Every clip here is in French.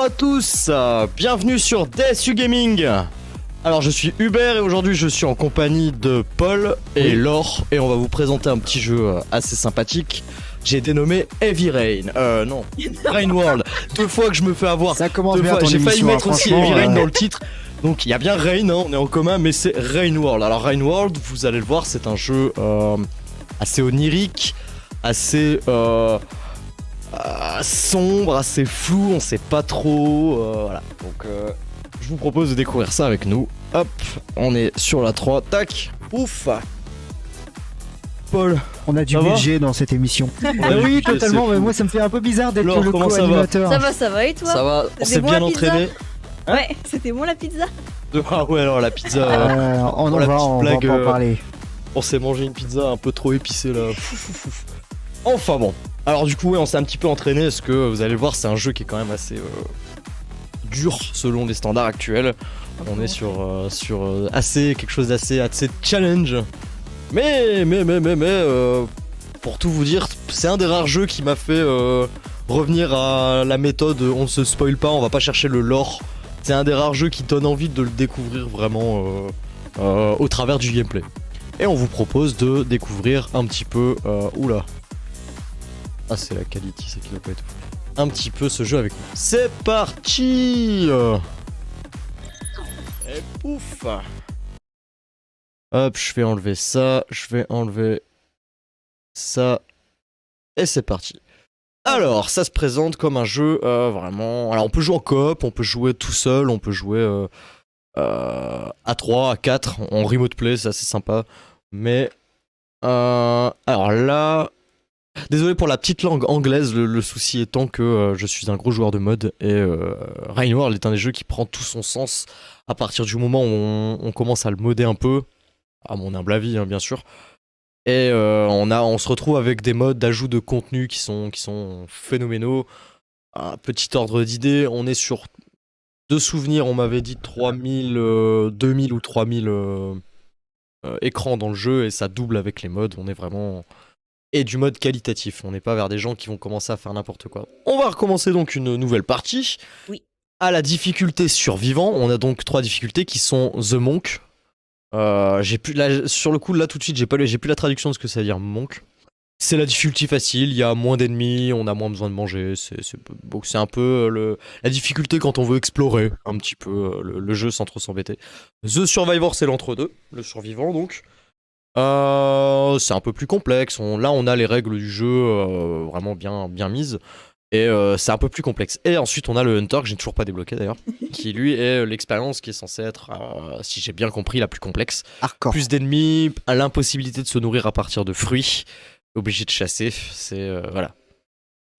à tous, bienvenue sur DSU Gaming. Alors je suis Hubert et aujourd'hui je suis en compagnie de Paul et Laure et on va vous présenter un petit jeu assez sympathique. J'ai dénommé Heavy Rain, non, Rain World. 2 fois que je me fais avoir. Ça commence bien ton J'ai failli émission, mettre aussi Heavy Rain dans le titre. Donc il y a bien Rain, hein, on est en commun, mais c'est Rain World. Alors Rain World, vous allez le voir, c'est un jeu assez onirique, assez sombre, assez flou, on sait pas trop, voilà. Donc je vous propose de découvrir ça avec nous. Hop, on est sur la 3, tac, ouf. Paul, on a du budget dans cette émission. Oui, totalement, mais moi ça me fait un peu bizarre d'être le co-animateur. Ça va et toi? Ça va, on s'est bien entraîné. Ouais, c'était bon la pizza? Ah ouais, alors la pizza... on va en parler. On s'est mangé une pizza un peu trop épicée là. Enfin bon. Alors du coup, ouais, on s'est un petit peu entraîné parce que vous allez le voir, c'est un jeu qui est quand même assez dur selon les standards actuels. On est sur quelque chose d'assez challenge. Mais pour tout vous dire, c'est un des rares jeux qui m'a fait revenir à la méthode on ne se spoil pas, on va pas chercher le lore. C'est un des rares jeux qui donne envie de le découvrir vraiment au travers du gameplay. Et on vous propose de découvrir un petit peu... oula. Ah, c'est la qualité, c'est qui doit pas être fou. Un petit peu ce jeu avec nous. C'est parti. Et pouf. Hop, je vais enlever ça, je vais enlever ça. Et c'est parti. Alors, ça se présente comme un jeu vraiment... Alors, on peut jouer en coop, on peut jouer tout seul, on peut jouer à 3, à 4, en remote play, c'est assez sympa. Mais... alors là... Désolé pour la petite langue anglaise, le souci étant que je suis un gros joueur de mode et Rain World est un des jeux qui prend tout son sens à partir du moment où on commence à le modder un peu, à mon humble avis bien sûr, et on se retrouve avec des modes d'ajout de contenu qui sont phénoménaux. Un petit ordre d'idée, on est sur deux souvenirs, on m'avait dit 3000, 2000 ou 3000 écrans dans le jeu et ça double avec les modes, on est vraiment... Et du mode qualitatif, on n'est pas vers des gens qui vont commencer à faire n'importe quoi. On va recommencer donc une nouvelle partie. Oui. À la difficulté survivant, on a donc 3 difficultés qui sont The Monk. Sur le coup, là tout de suite, j'ai plus la traduction de ce que ça veut dire Monk. C'est la difficulté facile, il y a moins d'ennemis, on a moins besoin de manger. C'est un peu la difficulté quand on veut explorer un petit peu le jeu sans trop s'embêter. The Survivor, c'est l'entre-deux, le survivant donc. C'est un peu plus complexe. Là, on a les règles du jeu vraiment bien mises. Et c'est un peu plus complexe. Et ensuite, on a le Hunter, que j'ai toujours pas débloqué d'ailleurs, qui lui est l'expérience qui est censée être, si j'ai bien compris, la plus complexe. Hardcore. Plus d'ennemis, l'impossibilité de se nourrir à partir de fruits, obligé de chasser. C'est voilà.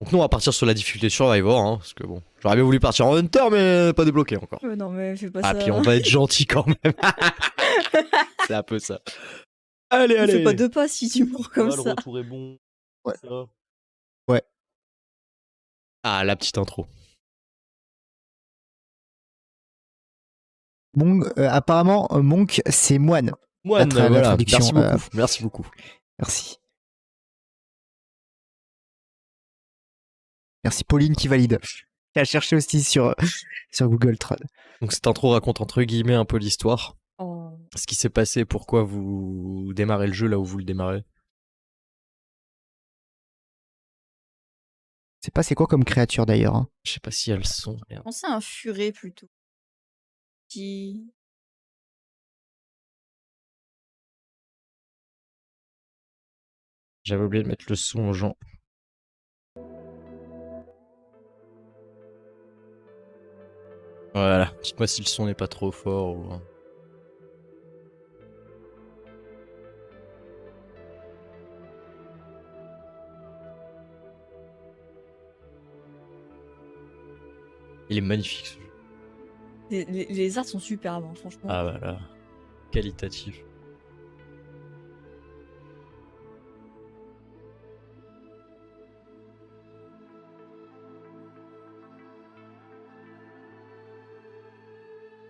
Donc nous, on va partir sur la difficulté Survivor, hein, parce que bon, j'aurais bien voulu partir en Hunter, mais pas débloqué encore. Non, mais fais pas ça. Ah, puis on va être gentil quand même. C'est un peu ça. Allez. Fais pas 2 pas si tu mours comme ça. Le retour est bon. Ouais. Ça. Ouais. Ah, la petite intro. Apparemment, Monk, c'est moine. Moine, la voilà. traduction, Merci beaucoup. Merci. Merci Pauline qui valide. Elle a cherché aussi sur Google Trad. Donc cette intro raconte entre guillemets un peu l'histoire. Oh. Ce qui s'est passé, pourquoi vous démarrez le jeu là où vous le démarrez. Je sais pas c'est quoi comme créature d'ailleurs. Hein. Je sais pas si elles sont. Merde. On sait un furet plutôt. Qui... J'avais oublié de mettre le son aux gens. Voilà, dites-moi si le son n'est pas trop fort ou... Il est magnifique ce jeu. Les arts sont superbes, hein, franchement. Ah voilà, qualitatif.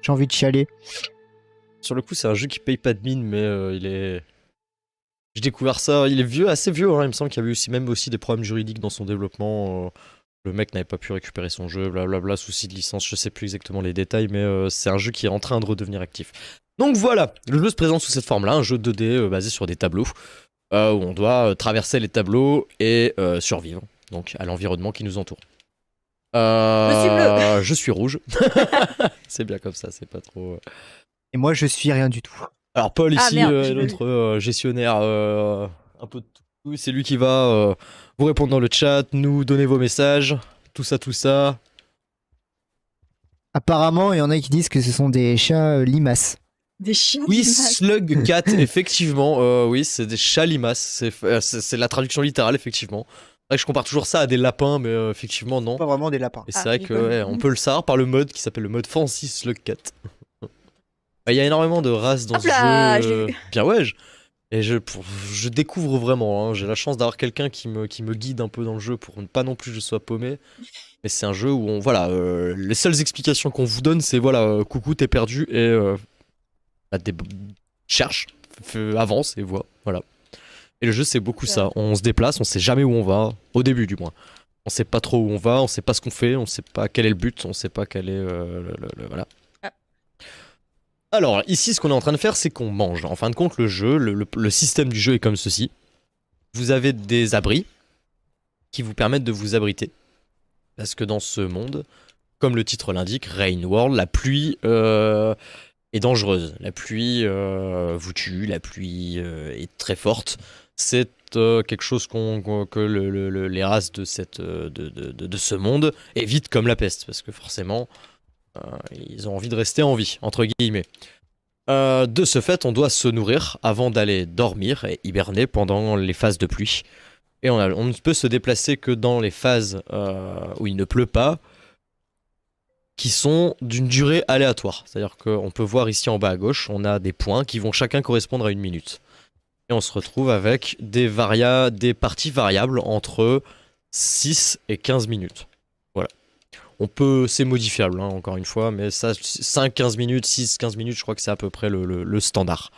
J'ai envie de chialer. Sur le coup, c'est un jeu qui paye pas de mine, mais il est... J'ai découvert ça, il est vieux, assez vieux, hein. Il me semble qu'il y avait aussi des problèmes juridiques dans son développement. le mec n'avait pas pu récupérer son jeu, blablabla, souci de licence, je sais plus exactement les détails, mais c'est un jeu qui est en train de redevenir actif. Donc voilà, le jeu se présente sous cette forme-là, un jeu 2D basé sur des tableaux, où on doit traverser les tableaux et survivre, donc à l'environnement qui nous entoure. Je suis bleu. Je suis rouge. C'est bien comme ça, c'est pas trop... Et moi, je suis rien du tout. Alors Paul Ah, ici, merde, est j'ai notre gestionnaire un peu de tout. C'est lui qui va vous répondre dans le chat, nous donner vos messages, tout ça, tout ça. Apparemment, il y en a qui disent que ce sont des chats limaces. Des chiens. Oui, limaces. Slug Cat, effectivement. Oui, c'est des chats limaces. C'est la traduction littérale, effectivement. C'est vrai que je compare toujours ça à des lapins, mais effectivement, non. Pas vraiment des lapins. Et c'est Ah, vrai j'ai que pas ouais, vu. on peut le savoir par le mode qui s'appelle le mode Fancy Slug Cat. Il y a énormément de races dans Hop ce là, je jeu. l'ai eu. Bien ouais. Et je découvre vraiment. Hein. J'ai la chance d'avoir quelqu'un qui me guide un peu dans le jeu pour ne pas non plus que je sois paumé. Mais c'est un jeu où voilà, les seules explications qu'on vous donne, c'est voilà, coucou, t'es perdu et cherche, avance et voilà. Et le jeu, c'est beaucoup ça. On se déplace, on sait jamais où on va, au début du moins. On sait pas trop où on va, on sait pas ce qu'on fait, on sait pas quel est le but, on sait pas quel est voilà. Ah. Alors ici, ce qu'on est en train de faire, c'est qu'on mange. En fin de compte, le jeu, le système du jeu est comme ceci. Vous avez des abris qui vous permettent de vous abriter. Parce que dans ce monde, comme le titre l'indique, Rain World, la pluie est dangereuse. La pluie vous tue, la pluie est très forte. C'est quelque chose que les races de ce monde évitent comme la peste. Parce que forcément, ils ont envie de rester en vie, entre guillemets. De ce fait, on doit se nourrir avant d'aller dormir et hiberner pendant les phases de pluie. Et on ne peut se déplacer que dans les phases où il ne pleut pas, qui sont d'une durée aléatoire. C'est-à-dire qu'on peut voir ici en bas à gauche, on a des points qui vont chacun correspondre à 1 minute. Et on se retrouve avec des parties variables entre 6 et 15 minutes. Voilà. C'est modifiable, hein, encore une fois, mais ça, 5, 15 minutes, 6, 15 minutes, je crois que c'est à peu près le standard.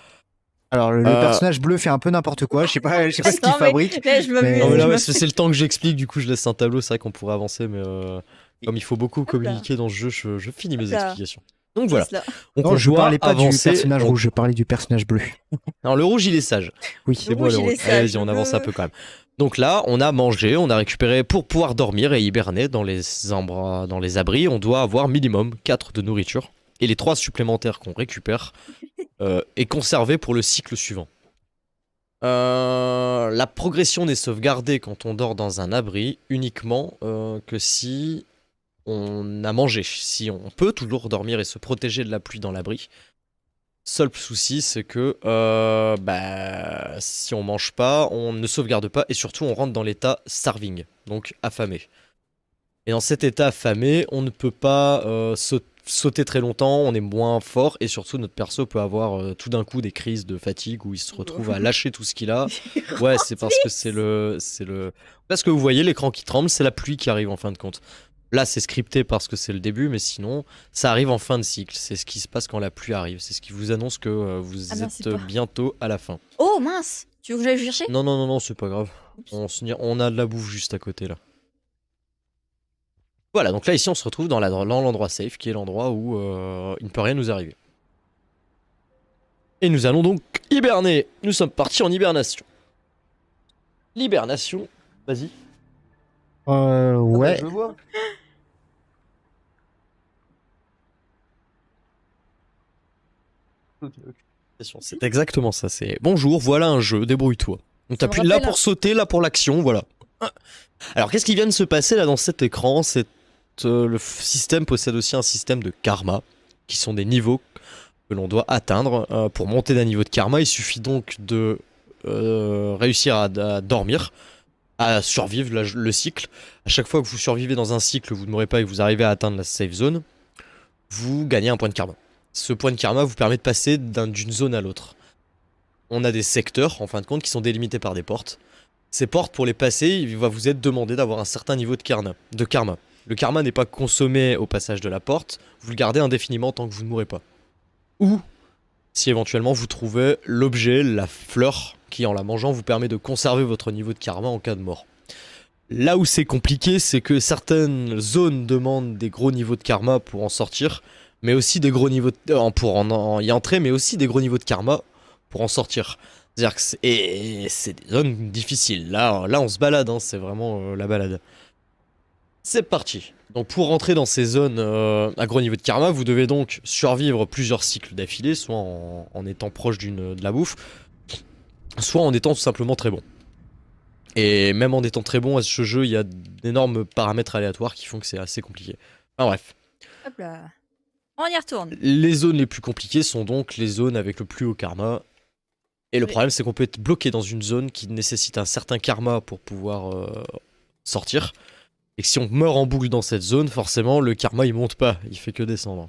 Alors, le personnage bleu fait un peu n'importe quoi. Je sais pas ce qu'il Attends, fabrique. mais je me mais- mets- Non, mais je là, me ouais, fais- c'est le temps que j'explique, du coup je laisse un tableau, c'est vrai qu'on pourrait avancer, mais comme il faut beaucoup communiquer dans ce jeu, je finis mes Hop là. explications. Donc voilà, Là. donc Non, on je doit parlais pas du avancer. personnage rouge, je parlais du personnage bleu. Alors le rouge il est sage, Oui. c'est bon rouge, le il rouge. est sage, Allez, vas-y, on le avance bleu. un peu quand même. Donc là, on a mangé, on a récupéré pour pouvoir dormir et hiberner dans les abris, on doit avoir minimum 4 de nourriture. Et les 3 supplémentaires qu'on récupère est conservé pour le cycle suivant. La progression n'est sauvegardée quand on dort dans un abri uniquement que si on a mangé. Si on peut toujours dormir et se protéger de la pluie dans l'abri. Seul souci, c'est que si on mange pas, on ne sauvegarde pas et surtout on rentre dans l'état starving, donc affamé. Et dans cet état affamé, on ne peut pas sauter très longtemps, on est moins fort et surtout notre perso peut avoir tout d'un coup des crises de fatigue où il se retrouve à lâcher tout ce qu'il a. Ouais, c'est parce que c'est le parce que vous voyez l'écran qui tremble, c'est la pluie qui arrive en fin de compte. Là, c'est scripté parce que c'est le début, mais sinon, ça arrive en fin de cycle. C'est ce qui se passe quand la pluie arrive. C'est ce qui vous annonce que vous Ah non, êtes c'est pas. bientôt à la fin. Oh mince. Tu veux que j'aille chercher? Non, c'est pas grave. On a de la bouffe juste à côté là. Voilà, donc là ici on se retrouve dans l'endroit safe, qui est l'endroit où il ne peut rien nous arriver. Et nous allons donc hiberner. Nous sommes partis en hibernation. L'hibernation, vas-y. Ouais. Je vois. C'est exactement ça, c'est bonjour, voilà un jeu, débrouille-toi. On me t'appuie là rappelle pour sauter, là pour l'action, voilà. Alors qu'est-ce qui vient de se passer là dans cet écran? Le système possède aussi un système de karma, qui sont des niveaux que l'on doit atteindre. Pour monter d'un niveau de karma, il suffit donc de réussir à dormir, à survivre le cycle. À chaque fois que vous survivez dans un cycle, vous ne mourrez pas et que vous arrivez à atteindre la safe zone, vous gagnez un point de karma. Ce point de karma vous permet de passer d'une zone à l'autre. On a des secteurs, en fin de compte, qui sont délimités par des portes. Ces portes, pour les passer, il va vous être demandé d'avoir un certain niveau de karma. Le karma n'est pas consommé au passage de la porte, vous le gardez indéfiniment tant que vous ne mourrez pas. Ou, si éventuellement vous trouvez l'objet, la fleur, qui en la mangeant vous permet de conserver votre niveau de karma en cas de mort. Là où c'est compliqué, c'est que certaines zones demandent des gros niveaux de karma pour en sortir, mais aussi des gros niveaux pour y entrer, mais aussi des gros niveaux de karma pour en sortir. C'est-à-dire que c'est des zones difficiles. Là on se balade, hein, c'est vraiment la balade. C'est parti. Donc pour rentrer dans ces zones à gros niveau de karma, vous devez donc survivre plusieurs cycles d'affilée, soit en étant proche de la bouffe, soit en étant tout simplement très bon. Et même en étant très bon à ce jeu, il y a d'énormes paramètres aléatoires qui font que c'est assez compliqué. Enfin bref. Hop là. On y retourne. Les zones les plus compliquées sont donc les zones avec le plus haut karma. Et le problème, c'est qu'on peut être bloqué dans une zone qui nécessite un certain karma pour pouvoir sortir. Et que si on meurt en boucle dans cette zone, forcément, le karma il monte pas, il fait que descendre.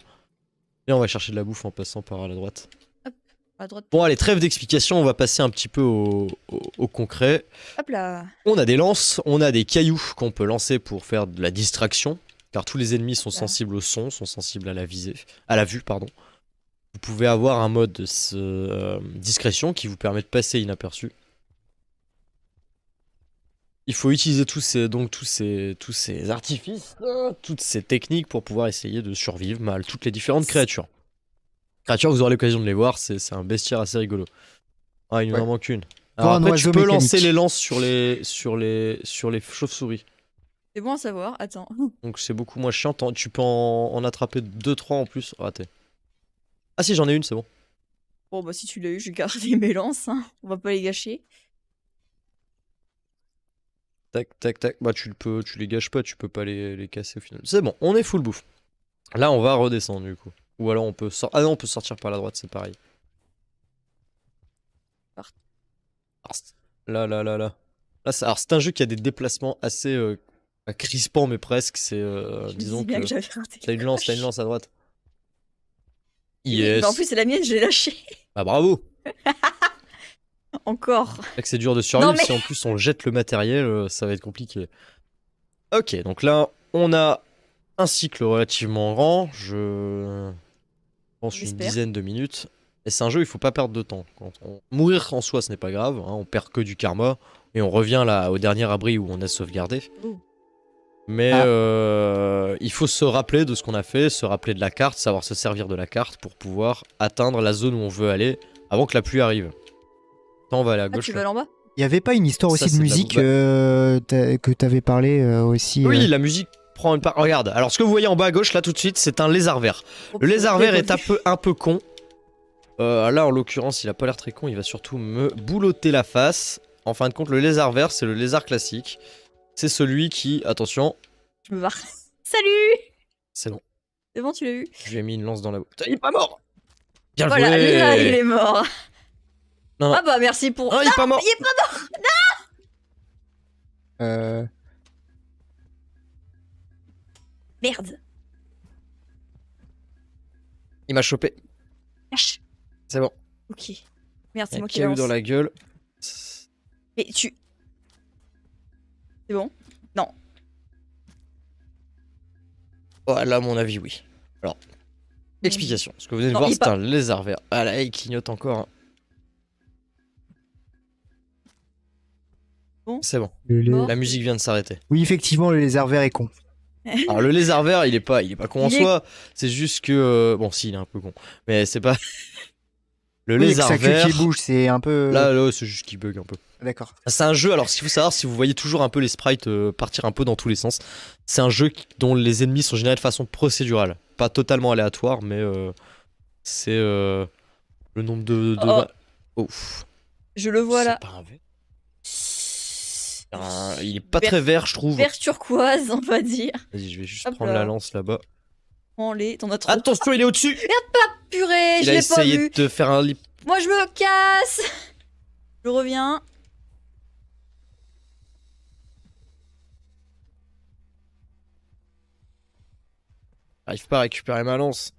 Et on va chercher de la bouffe en passant par la droite. Hop, à droite. Bon, allez, trêve d'explication, on va passer un petit peu au concret. Hop là. On a des lances, on a des cailloux qu'on peut lancer pour faire de la distraction. Car tous les ennemis sont sensibles au son, sont sensibles à la visée, à la vue, pardon. Vous pouvez avoir un mode discrétion qui vous permet de passer inaperçu. Il faut utiliser tous ces artifices, toutes ces techniques pour pouvoir essayer de survivre mal toutes les différentes créatures. Vous aurez l'occasion de les voir, c'est un bestiaire assez rigolo. Ah, il nous en manque une. Alors après, tu peux lancer les lances sur les chauves-souris. C'est bon à savoir, attends. Donc c'est beaucoup moins chiant, tu peux en attraper 2-3 en plus. Raté. Ah si, j'en ai une, c'est bon. Bon bah si tu l'as eu, je vais garder mes lances, hein. On va pas les gâcher. Tac, tac, tac. Bah tu les gâches pas, tu peux pas les casser au final. C'est bon, on est full bouffe. Là, on va redescendre du coup. Ou alors on peut sortir. Ah non, on peut sortir par la droite, c'est pareil. Là. Alors c'est un jeu qui a des déplacements assez crispants, mais presque. C'est disons que t'as une lance à droite. Yes. Bah en plus c'est la mienne, je l'ai lâchée. Ah bravo. Encore. C'est dur de survivre, si en plus on jette le matériel, ça va être compliqué. Ok, donc là, on a un cycle relativement grand, je pense une dizaine de minutes. Et c'est un jeu, il faut pas perdre de temps. Mourir en soi, ce n'est pas grave, hein, on perd que du karma, et on revient là au dernier abri où on a sauvegardé. Mais il faut se rappeler de ce qu'on a fait, se rappeler de la carte, savoir se servir de la carte pour pouvoir atteindre la zone où on veut aller avant que la pluie arrive. On va aller à gauche. Tu vas en bas. Il y avait pas une histoire aussi de musique que t'avais parlé aussi. Oui, la musique prend une part. Regarde, alors ce que vous voyez en bas à gauche là tout de suite, c'est un lézard vert. Le lézard vert est un peu con. Là en l'occurrence, il a pas l'air très con, il va surtout me boulotter la face. En fin de compte, le lézard vert, c'est le lézard classique. C'est celui qui, attention. Je me barre. Salut. C'est bon. C'est bon, tu l'as eu. Je lui ai mis une lance dans la bouche. Il est pas mort. Bien joué. Voilà, là, il est mort. Non. Ah bah merci pour... Non, il est pas mort. Il est pas mort. Non. Merde. Il m'a chopé. Lâche. C'est bon. Ok. Merde, c'est moi qui l'ai dans la gueule. Mais tu... C'est bon? Non. Voilà, à mon avis, oui. Alors, explication. Ce que vous venez de voir, c'est un lézard vert. Ah là, il clignote encore. Bon. C'est bon. La musique vient de s'arrêter. Oui, effectivement, le lézard vert est con. Alors le lézard vert, il est pas con en soi. C'est juste que bon, si, il est un peu con, mais c'est pas. Le lézard vert qui bouge, c'est un peu. Là, c'est juste qu'il bug un peu. D'accord. C'est un jeu. Alors, ce qu'il faut savoir, si vous voyez toujours un peu les sprites partir un peu dans tous les sens, c'est un jeu dont les ennemis sont générés de façon procédurale, pas totalement aléatoire, mais c'est le nombre de. Ouf. Je le vois là. Pas un vert. Il est pas très vert, je trouve. Vert turquoise, on va dire. Vas-y, je vais juste prendre la lance là-bas. Prends-les, t'en as trop. Attention, il est au-dessus. Merde, pas purée, je l'ai pas vu. Il a essayé de te faire un lip. Moi, je me casse. Je reviens. J'arrive pas à récupérer ma lance.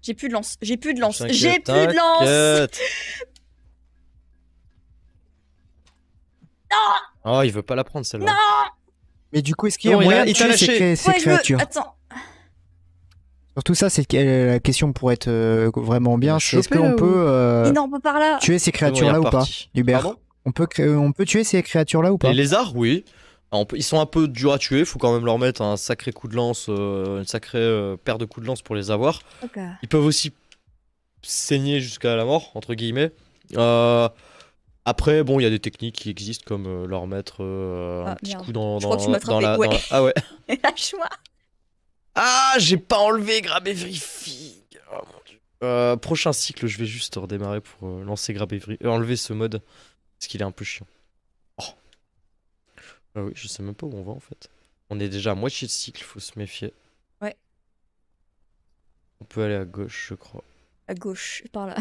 J'ai plus de lance. J'ai plus de lance. J'ai plus de lance. Non. Oh, il veut pas la prendre celle-là. Non. Mais du coup, est-ce qu'il y a moyen de tuer ces créatures? Attends. Surtout ça, c'est la question pour être vraiment bien, c'est est-ce choper, qu'on là, peut Mais non, on peut par là. tuer ces C'est bon, il est créatures-là ou pas, reparti. Hubert? Pardon? On peut tuer ces créatures-là ou pas? Les lézards, oui. Alors, ils sont un peu durs à tuer, faut quand même leur mettre un sacré coup de lance, une sacrée paire de coups de lance pour les avoir. Ok. Ils peuvent aussi saigner jusqu'à la mort, entre guillemets. Après, bon, il y a des techniques qui existent comme leur mettre un Ah, petit merde. coup dans, Je crois que tu m'as dans attrapé, ouais. dans Ah ouais. Lâche-moi. Ah, j'ai pas enlevé Grab Everything. Oh mon dieu. Prochain cycle, je vais juste redémarrer pour lancer Grab Everything. Enlever ce mode, parce qu'il est un peu chiant. Oh. Ah oui, je sais même pas où on va en fait. On est déjà à moitié de cycle, faut se méfier. Ouais. On peut aller à gauche, je crois. À gauche, par là.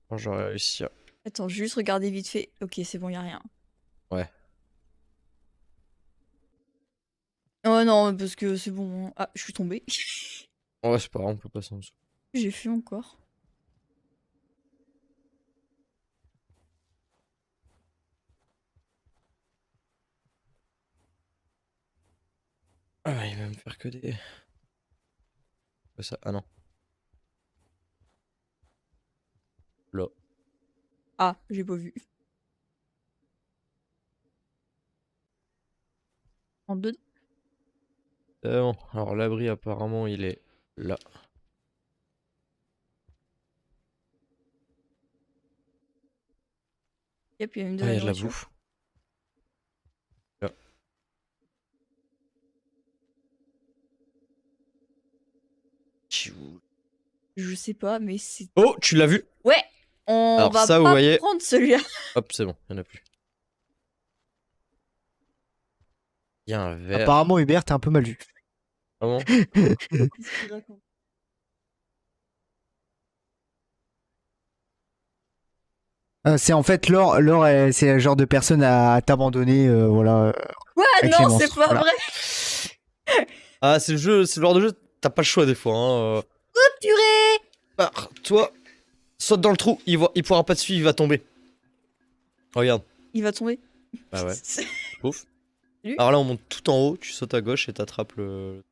Oh, j'aurais réussi à... Attends, juste regarder vite fait. Ok, c'est bon, y a rien. Ouais. Oh non, parce que c'est bon. Ah, je suis tombée. Ouais, c'est pas grave, on peut passer en dessous. J'ai fait encore. Ah, il va me faire que des... Quoi ça? Ah non. Là. Ah, j'ai pas vu. En deux. Bon. Alors l'abri apparemment il est là. Yep, il y a une de Ah, la il y a de la nourriture. bouffe. Là. Tchiou. Je sais pas, mais c'est... Oh, tu l'as vu? Ouais. On Alors va ça, vous pas voyez... prendre celui-là. Hop, c'est bon, il y en a plus. Il y a un verre. Apparemment, Hubert, t'es un peu mal vu. Vraiment? Qu'est-ce qu'il raconte? C'est en fait Laure, c'est le genre de personne à t'abandonner, voilà. Quoi? Avec Non, les c'est monstres, pas voilà. vrai. Ah, c'est le jeu, c'est le genre de jeu, t'as pas le choix des fois. Hein. Purée. Ah, toi, saute dans le trou, il pourra pas te suivre, il va tomber. Regarde. Il va tomber. Bah ouais, ouf. Salut. Alors là, on monte tout en haut, tu sautes à gauche et t'attrapes le...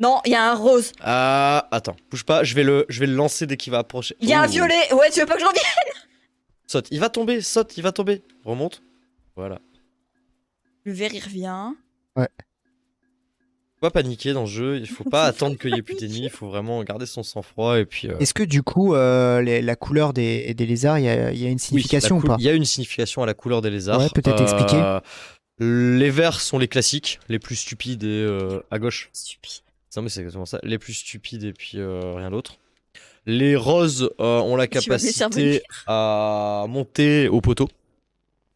Non, il y a un rose. Ah, attends, bouge pas, je vais le lancer dès qu'il va approcher. Il y a un Ouh. violet. Ouais, tu veux pas que j'en vienne? Saute, il va tomber, saute, il va tomber. Remonte. Voilà. Le vert, il revient. Faut pas paniquer dans ce jeu, il faut pas attendre qu'il y ait plus d'ennemis, il faut vraiment garder son sang-froid et puis... Est-ce que du coup, la couleur des lézards, il y a une Oui, signification ou pas? il y a une signification à la couleur des lézards. Ouais, peut-être expliquer. Les verts sont les classiques, les plus stupides et à gauche. Stupide. Non mais c'est exactement ça, les plus stupides et puis rien d'autre. Les roses ont la Tu vas me laisser capacité à monter au poteau.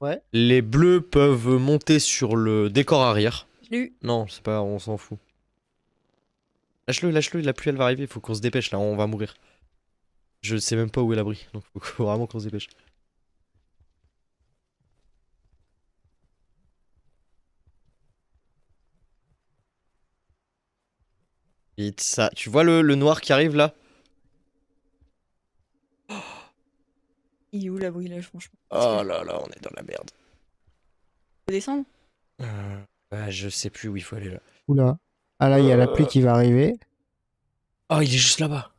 Ouais. Les bleus peuvent monter sur le décor arrière. Je l'ai eu. Non, c'est pas, on s'en fout. Lâche-le, la pluie elle va arriver, faut qu'on se dépêche là, on va mourir. Je sais même pas où est l'abri, donc faut vraiment qu'on se dépêche. Vite, ça. Tu vois le noir qui arrive là? Il est où l'abri là, franchement? Oh là là, on est dans la merde. Faut descendre? Je sais plus où il faut aller là. Oula. Ah là, il y a la pluie qui va arriver. Oh, il est juste là-bas.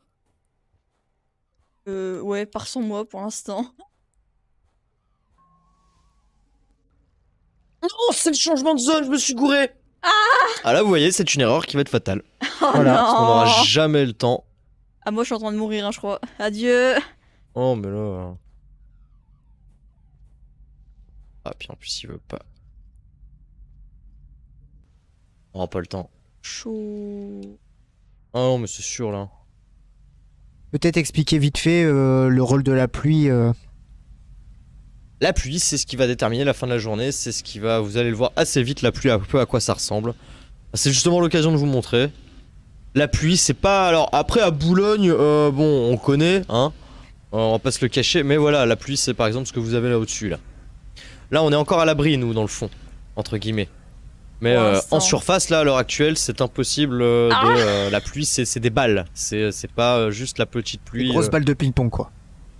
Ouais, pars sans moi pour l'instant. Non, c'est le changement de zone, je me suis gouré. Ah là, vous voyez, c'est une erreur qui va être fatale. Oh Voilà, non. Parce qu'on n'aura jamais le temps. Ah, moi je suis en train de mourir, hein, je crois. Adieu. Oh, mais là... Ah, puis en plus, il veut pas. On aura pas le temps. Chaud. Ah non, mais c'est sûr, là. Peut-être expliquer vite fait le rôle de la pluie. La pluie, c'est ce qui va déterminer la fin de la journée. C'est ce qui va... Vous allez le voir assez vite, la pluie, un peu à quoi ça ressemble. C'est justement l'occasion de vous montrer. La pluie, c'est pas... Alors, après, à Boulogne, bon, on connaît, hein. On va pas se le cacher. Mais voilà, la pluie, c'est par exemple ce que vous avez là au-dessus, là. Là, on est encore à l'abri, nous, dans le fond. Entre guillemets. Mais Pour l'instant. en surface, là, à l'heure actuelle, c'est impossible la pluie, c'est des balles. C'est pas juste la petite pluie. Une grosse balle de ping-pong, quoi.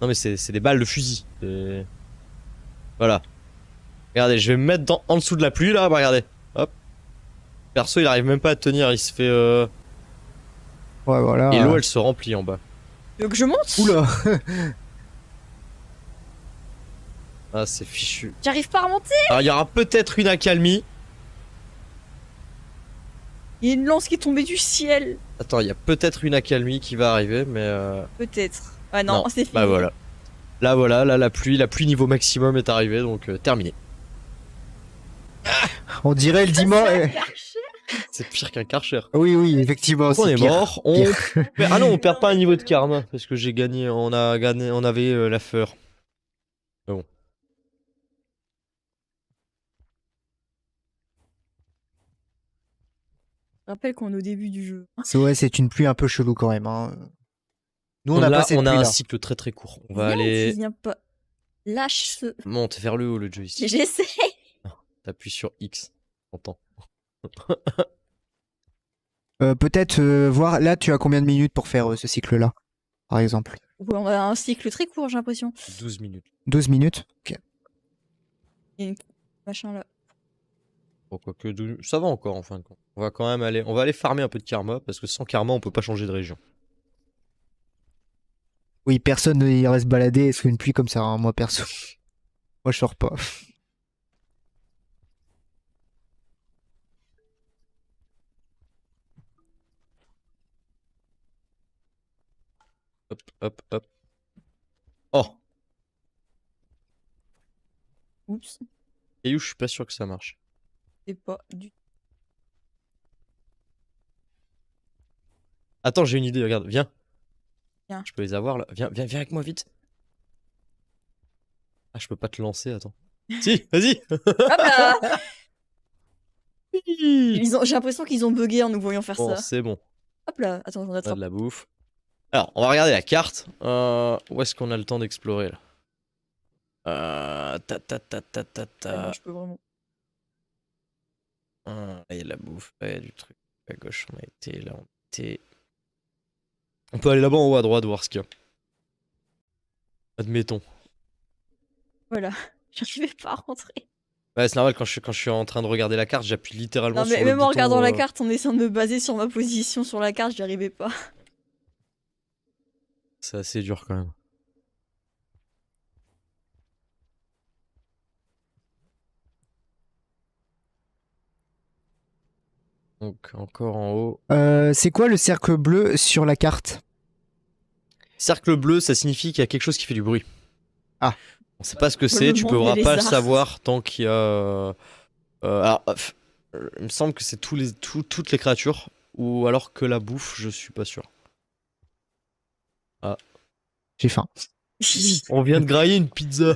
Non, mais c'est des balles de fusil. Voilà. Regardez, je vais me mettre en dessous de la pluie, là. Bah, regardez. Hop. Perso, il arrive même pas à tenir, il se fait. Ouais, voilà. Et l'eau, elle se remplit en bas. Tu veux que je monte? Oula. Ah, c'est fichu. J'arrive pas à remonter. Alors, il y aura peut-être une accalmie. Il y a une lance qui est tombée du ciel. Attends, il y a peut-être une accalmie qui va arriver, mais. Peut-être. Ah non, Non. c'est fini. Bah voilà. Là, voilà, là, la pluie niveau maximum est arrivée, donc terminé. On dirait le dimanche. C'est pire qu'un Karcher. Oui, oui, effectivement. On est pire. mort. Ah non, on perd pas un niveau de karma parce que j'ai gagné. On avait la fleur. Mais bon. Je rappelle qu'on est au début du jeu. Ouais, c'est une pluie un peu chelou quand même. Hein. Nous, on a Là, pas cette on a pluie un là. cycle très très court. On va Viens ou aller. tu viens pas. Lâche ce. Monte vers le haut le joystick. J'essaie. T'appuies sur X. T'entends. Peut-être voir. Là, tu as combien de minutes pour faire ce cycle-là, par exemple? Ouais, on a un cycle très court, j'ai l'impression. 12 minutes. 12 minutes. Ok. Il y a une machin là. Bon, quoique 12... Ça va encore en fin de compte. On va quand même aller. On va aller farmer un peu de karma parce que sans karma, on peut pas changer de région. Oui, personne ne reste baladé sous une pluie comme ça, hein, moi perso. Moi, je sors pas. Hop, hop, hop. Oh! Oups. Et où je suis pas sûr que ça marche. C'est pas du tout. Attends, j'ai une idée, regarde, viens. Viens. Je peux les avoir là. Viens avec moi vite. Ah, je peux pas te lancer, attends. Si, vas-y. Hop là. J'ai l'impression qu'ils ont bugué en nous voyant faire Bon, ça. c'est bon. Hop là, attends, on On a attrape. de la bouffe. Alors, on va regarder la carte. Où est-ce qu'on a le temps d'explorer là? Ta ta ta ta ta Ah, ta. non, je peux vraiment. Là, il y a de la bouffe, là, il y a du truc. À gauche, on a été, là, on était. On peut aller là-bas en haut à droite voir ce qu'il y a. Admettons. Voilà, j'arrivais pas à rentrer. Ouais, c'est normal, quand je suis en train de regarder la carte, j'appuie littéralement Non, sur mais le même en bouton, regardant la carte, en essayant de me baser sur ma position sur la carte, j'y arrivais pas. C'est assez dur quand même. Donc, encore en haut. C'est quoi le cercle bleu sur la carte? Cercle bleu, ça signifie qu'il y a quelque chose qui fait du bruit. Ah. On sait pas ce que Faut c'est, le tu demander pourras les pas le arts. savoir tant qu'il y a. Il me semble que c'est toutes les créatures, ou alors que la bouffe, je suis pas sûr. J'ai faim. On vient de grailler une pizza.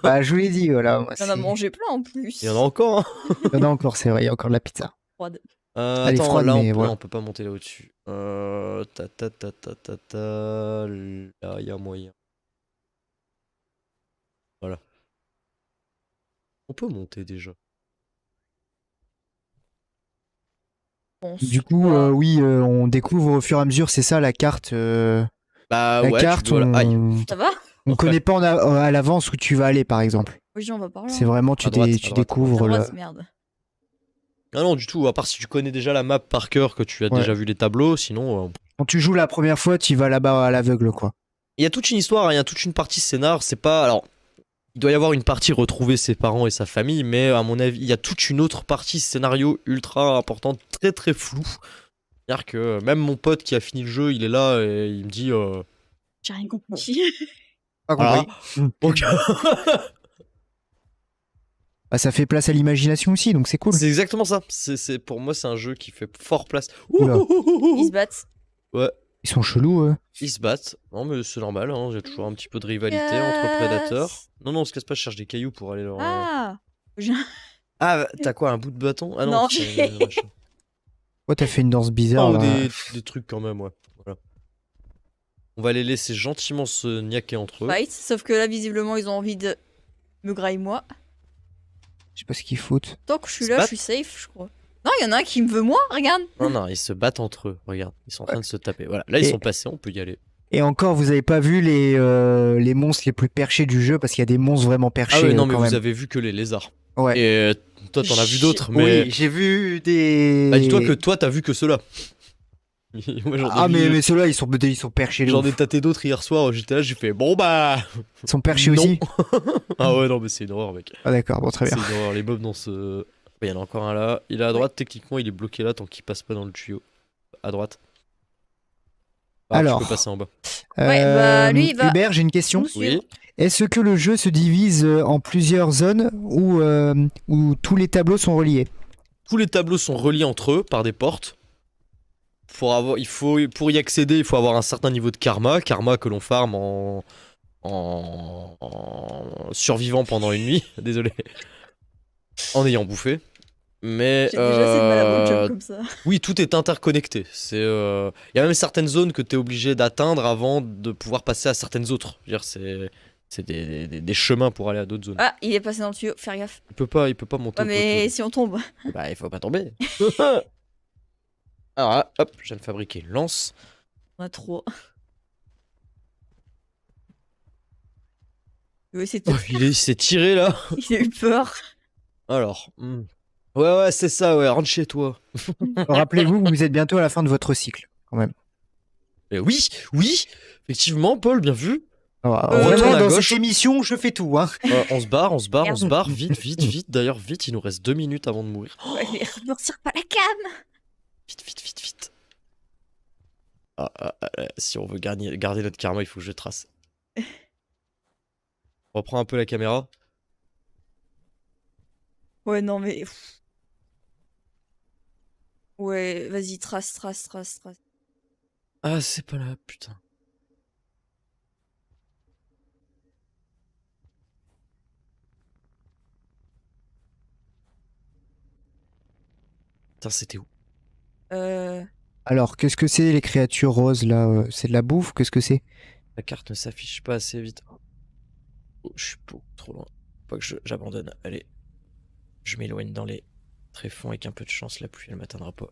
Bah, je vous l'ai dit, voilà. Moi, On en a mangé plein en plus. Il y en a encore, hein. Il y en a encore, c'est vrai, il y a encore de la pizza. Froide. Elle est Attends, froide, là mais voilà. on peut pas monter là au-dessus. Ta ta ta ta ta ta. Là, il y a moyen. Voilà. On peut monter déjà. Bon, Du coup, soit- oui, on découvre au fur et à mesure, c'est ça la carte. Bah La ouais, carte, voilà. Aïe. Ça va? on connaît pas à l'avance où tu vas aller, par exemple. Oui, on va par là. C'est vraiment, tu, À droite, à tu droite. découvres À le... droite, merde. Ah non, du tout, à part si tu connais déjà la map par cœur, que tu as Ouais. déjà vu les tableaux, sinon. Quand tu joues la première fois, tu vas là-bas à l'aveugle, quoi. Il y a toute une histoire, hein, il y a toute une partie scénar, c'est pas. Alors, il doit y avoir une partie retrouver ses parents et sa famille, mais à mon avis, il y a toute une autre partie scénario ultra importante, très très floue. C'est-à-dire que même mon pote qui a fini le jeu, il est là et il me dit. J'ai rien compris. Pas Voilà. compris. Donc, Bah, ça fait place à l'imagination aussi, donc c'est cool. c'est exactement ça. Pour moi, c'est un jeu qui fait fort place. Oula. Ils se battent. Ouais, Ils sont chelous, eux. ils se battent. Non, mais c'est normal, hein, j'ai toujours un petit peu de rivalité Casse. entre prédateurs. Non, on se casse pas, je cherche des cailloux pour aller leur. Ah j'ai- Ah, t'as quoi, un bout de bâton? Ah non, Non, c'est j'ai- machin. Ouais, t'as fait une danse bizarre, Oh, là. des trucs quand même, ouais. Voilà. On va les laisser gentiment se niaquer entre eux. Fight. Sauf que là, visiblement, ils ont envie de me grailler moi. Je sais pas ce qu'ils foutent. Tant que je suis Se là, je battre suis safe, je crois. Non, il y en a un qui me veut moi, regarde. Non, non, ils se battent entre eux. Regarde, ils sont en train de se taper. Voilà, là ils Et- sont passés, on peut y aller. Et encore, vous avez pas vu les monstres les plus perchés du jeu, parce qu'il y a des monstres vraiment perchés, Ah ouais, non, mais quand vous même. avez vu que les lézards. Ouais. Et toi, t'en as vu d'autres, mais. Oui, j'ai vu des. Bah, dis-toi que toi, t'as vu que ceux-là. Moi, Ah, mais ceux-là, ils sont perchés. J'en ai tâté d'autres hier soir, j'étais là, j'ai fait bon bah. Ils sont perchés Non. aussi. Ah ouais, non, mais c'est une horreur, mec. Ah, d'accord, bon, très bien. C'est une horreur, les mobs dans ce. Il y en a encore un là. Il est à droite, techniquement, il est bloqué là tant qu'il passe pas dans le tuyau. À droite. Ah, Alors. tu peux passer en bas. Ouais, bah, lui, il va Hubert, j'ai une question. nous suivre. Oui. Est-ce que le jeu se divise en plusieurs zones où tous les tableaux sont reliés? Tous les tableaux sont reliés entre eux par des portes. Pour y accéder, il faut avoir un certain niveau de karma. Karma que l'on farm en survivant pendant une nuit. Désolé. En ayant bouffé. Mais J'ai déjà cette malade job comme ça. oui, tout est interconnecté. Il y a même certaines zones que tu es obligé d'atteindre avant de pouvoir passer à certaines autres. Je veux dire, c'est des chemins pour aller à d'autres zones. Ah, il est passé dans le tuyau, faire gaffe. Il peut pas monter Ouais, au mais poteau. si on tombe. Bah, il faut pas tomber. Alors là, hop, je viens de fabriquer une lance. On a trop. Oui, c'est Oh, tout. il s'est tiré là. Il a eu peur. Alors. Ouais, c'est ça, ouais, rentre chez toi. Rappelez-vous, vous êtes bientôt à la fin de votre cycle, quand même. Oui, effectivement, Paul, bien vu. Alors, on retourne vraiment, à dans gauche. cette émission, je fais tout. Hein. On se barre, vite. D'ailleurs, vite, il nous reste 2 minutes avant de mourir. Ouais, mais ne retire pas la canne. Vite. Si on veut garder notre karma, il faut que je trace. On reprend un peu la caméra. Ouais, non, mais. Ouais, vas-y, trace. Ah, c'est pas là, putain. Putain, c'était où? Alors, qu'est-ce que c'est les créatures roses là? C'est de la bouffe? Qu'est-ce que c'est? La carte ne s'affiche pas assez vite. Oh, je suis beaucoup trop loin. Faut que j'abandonne. Allez. Je m'éloigne dans les tréfonds avec un peu de chance, la pluie elle m'atteindra pas.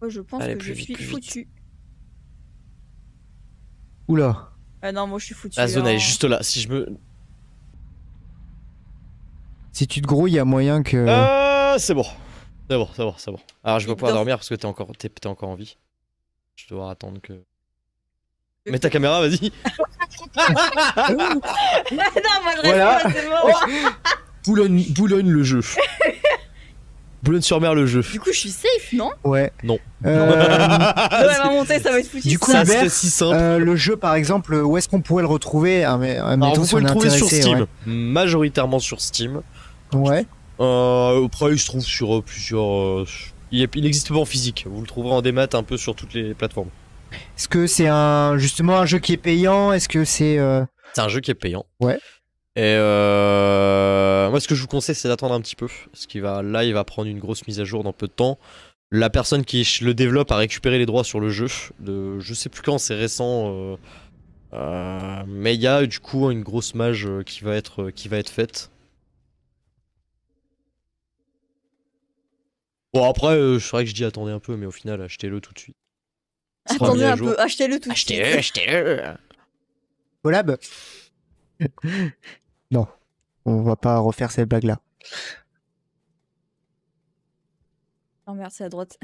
Ouais, je pense Allez, que plus je vite, suis plus vite. foutu. Oula. Ah non, moi je suis foutu. La zone elle est hein. juste là. Si je me. Si tu te grouilles, il y a moyen que. Ah, c'est bon. C'est bon. Alors je vais Il pouvoir dort. dormir parce que t'es encore en vie. Je vais devoir attendre que. Mets ta caméra, vas-y. non, moi je Voilà. reste là, c'est mort. Boulogne le jeu. Boulogne-sur-Mer le jeu. Du coup, je suis safe, non? Ouais. Non. Ouais, elle va monter, ça va être foutu. Du coup, Ça Hubert, serait si simple. le jeu, par exemple, où est-ce qu'on pourrait le retrouver? Alors vous pouvez le trouver sur Steam. Majoritairement sur Steam. Ouais. Après il se trouve sur plusieurs... Il n'existe pas en physique. Vous le trouverez en démat un peu sur toutes les plateformes. Est-ce que c'est justement un jeu qui est payant? Est-ce que c'est. C'est un jeu qui est payant. Ouais. Et moi, ce que je vous conseille, c'est d'attendre un petit peu. Parce qu'il va prendre une grosse mise à jour dans peu de temps. La personne qui le développe a récupéré les droits sur le jeu. Je sais plus quand, c'est récent. Mais il y a du coup une grosse mage qui va être faite. Bon, après, c'est vrai que je dis attendez un peu, mais au final, achetez-le tout de suite. Il sera mis Attendez à un jour. peu, achetez-le tout de suite. Achetez-le. Collab? Non. On va pas refaire cette blague-là. Oh merde, c'est à droite.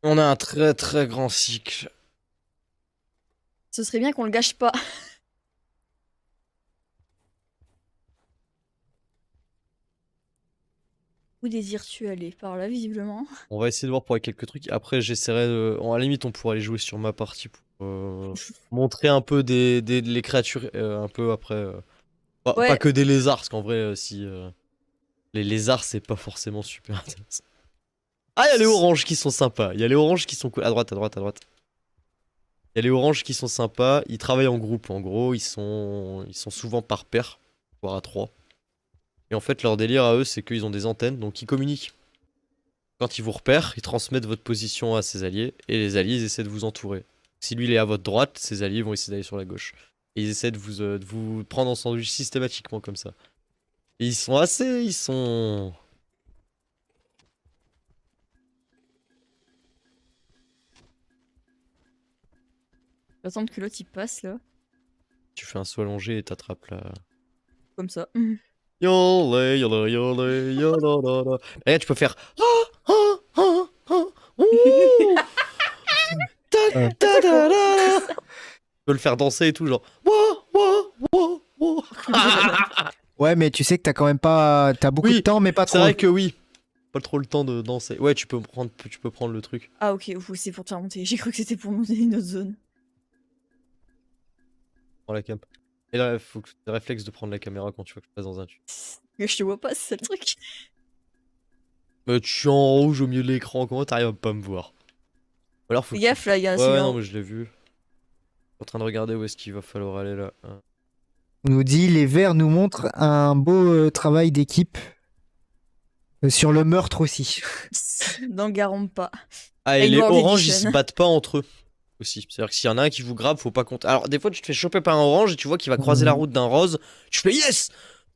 On a un très très grand cycle. Ce serait bien qu'on le gâche pas. Où désires-tu aller? Par là, visiblement. On va essayer de voir pour quelques trucs. Après, j'essaierai de... À la limite, on pourrait aller jouer sur ma partie pour montrer un peu les créatures un peu après. Ouais. Pas que des lézards, parce qu'en vrai, si... les lézards, c'est pas forcément super intéressant. Ah, il y a les oranges qui sont sympas. Il y a les oranges qui sont cool. À droite. Il y a les oranges qui sont sympas. Ils travaillent en groupe, en gros. Ils sont souvent par paire, voire à 3. Et en fait, leur délire à eux, c'est qu'ils ont des antennes, donc ils communiquent. Quand ils vous repèrent, ils transmettent votre position à ses alliés, et les alliés, ils essaient de vous entourer. Si lui, il est à votre droite, ses alliés vont essayer d'aller sur la gauche. Et ils essaient de vous prendre en sandwich systématiquement comme ça. Et ils sont... J'attends que l'autre il passe là. Tu fais un saut allongé et t'attrapes la... Comme ça. Yolé, yolé, yolé, yolololo. Et là, tu peux faire... ouh. Ta, ta, ta, ta. Tu peux le faire danser et tout, genre... Wouah, wouah, wouah, wouah. Ouais, mais tu sais que t'as quand même pas... T'as beaucoup de temps, mais pas C'est trop. vrai que oui. Pas trop le temps de danser. Ouais, tu peux prendre le truc. Ah ok, c'est pour te faire monter. J'ai cru que c'était pour monter une autre zone. Prends la cam. Et là, faut que tu aies réflexe de prendre la caméra quand tu vois que je passe dans un tube. Mais je te vois pas, c'est ça le truc. Tu es en rouge au milieu de l'écran, comment t'arrives à pas me voir? Ou alors faut Fais que tu- gaffe là, il y a un Ouais, silence. non, mais je l'ai vu. Je suis en train de regarder où est-ce qu'il va falloir aller là. Hein. On nous dit, les Verts nous montrent un beau travail d'équipe sur le meurtre aussi. N'en garante pas. Ah, et Une les World oranges, ils Edition. se battent pas entre eux aussi. C'est-à-dire que s'il y en a un qui vous grappe, faut pas compter. Alors, des fois, tu te fais choper par un orange et tu vois qu'il va croiser la route d'un rose. Tu fais yes!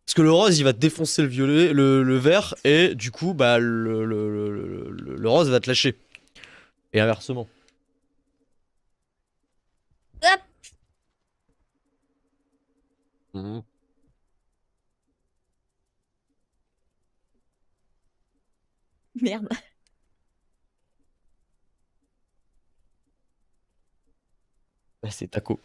Parce que le rose, il va te défoncer le violet, le vert, et du coup, bah, le rose va te lâcher. Et inversement. Hop. Mhm. Merde. Bah, c'est taco.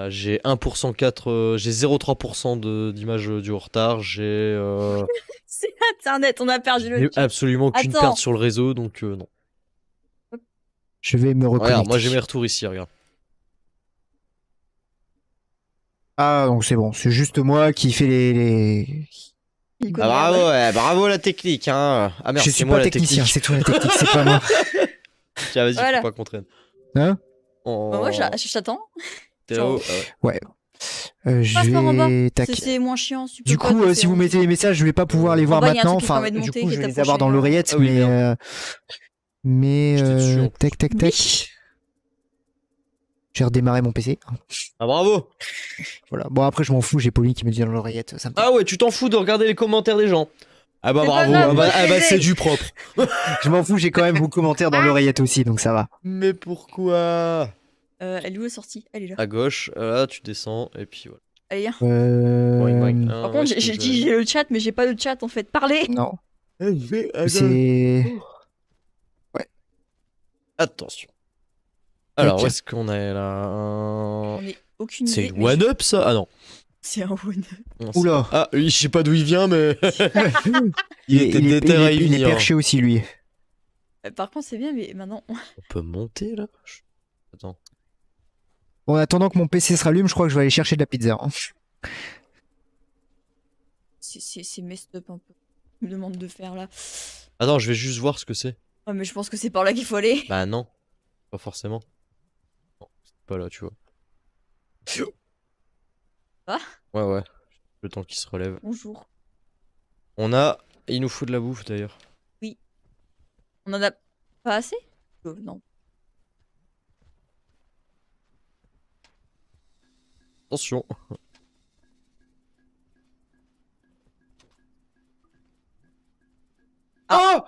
J'ai 1% 4, j'ai 0,3% d'image du retard, j'ai C'est internet, on a perdu le chat. absolument aucune Attends. perte sur le réseau, donc non. Je vais me reconnecter. Regarde, moi j'ai mes retours ici, regarde. Ah, donc c'est bon. C'est juste moi qui fais les... Il Ah, connaît, bravo, ouais. ouais, bravo la technique, hein. Ah merde, Je c'est suis moi pas la technicien, technique. c'est toi la technique, c'est pas moi. Tiens, vas-y, Voilà. faut pas qu'on traîne. Hein? Oh, Bah, moi, je t'attends. t'es là-haut, ah ouais. Ouais. Je Passe par en bas. vais... Tac. C'est moins chiant. Si tu Du peux pas coup, passer si vous en mettez les messages, je vais pas pouvoir les voir bas, il y a un maintenant. truc qui Enfin, permet de du monter, coup, qui je est vais les avoir dans approché, l'oreillette, Ah oui, mais... merde. Mais... J'étais dessus, en plus. tac, tac, tac. Oui. J'ai redémarré mon PC. Ah bravo. Voilà. Bon, après, je m'en fous, j'ai Pauline qui me dit dans l'oreillette. Ça me Ah ouais, tu t'en fous de regarder les commentaires des gens. Ah bah C'est pas bravo, grave, ah moi, bah, je ah bah, les ai. c'est du propre. Je m'en fous, j'ai quand même vos commentaires dans l'oreillette aussi, donc ça va. Mais pourquoi? Elle est où est sortie? Elle est là. À gauche, là tu descends, et puis voilà. Elle est là. Boing, boing. Par contre, j'ai dit j'ai le chat, mais j'ai pas le chat en fait. Parlez. Non. C'est... C'est... Attention. Alors, Ok. où est-ce qu'on est là? On est aucune C'est idée. le mais one-up ça? Ah non. C'est un one. Non, c'est Oula. pas- Ah, lui, je sais pas d'où il vient, mais. il était déter à y il est venir. perché aussi, lui. Par contre, c'est bien, mais maintenant. On peut monter là? Attends. Bon, en attendant que mon PC se rallume, je crois que je vais aller chercher de la pizza. hein. C'est messed up un peu. Il me demande de faire là. Attends, je vais juste voir ce que c'est. Ouais, mais je pense que c'est par là qu'il faut aller. Bah non. Pas forcément. Non, c'est pas là, tu vois. Ah. Ouais, ouais. Le temps qu'il se relève. Bonjour. On a. Il nous faut de la bouffe d'ailleurs. On en a pas assez? Non. Attention. Ah. Oh!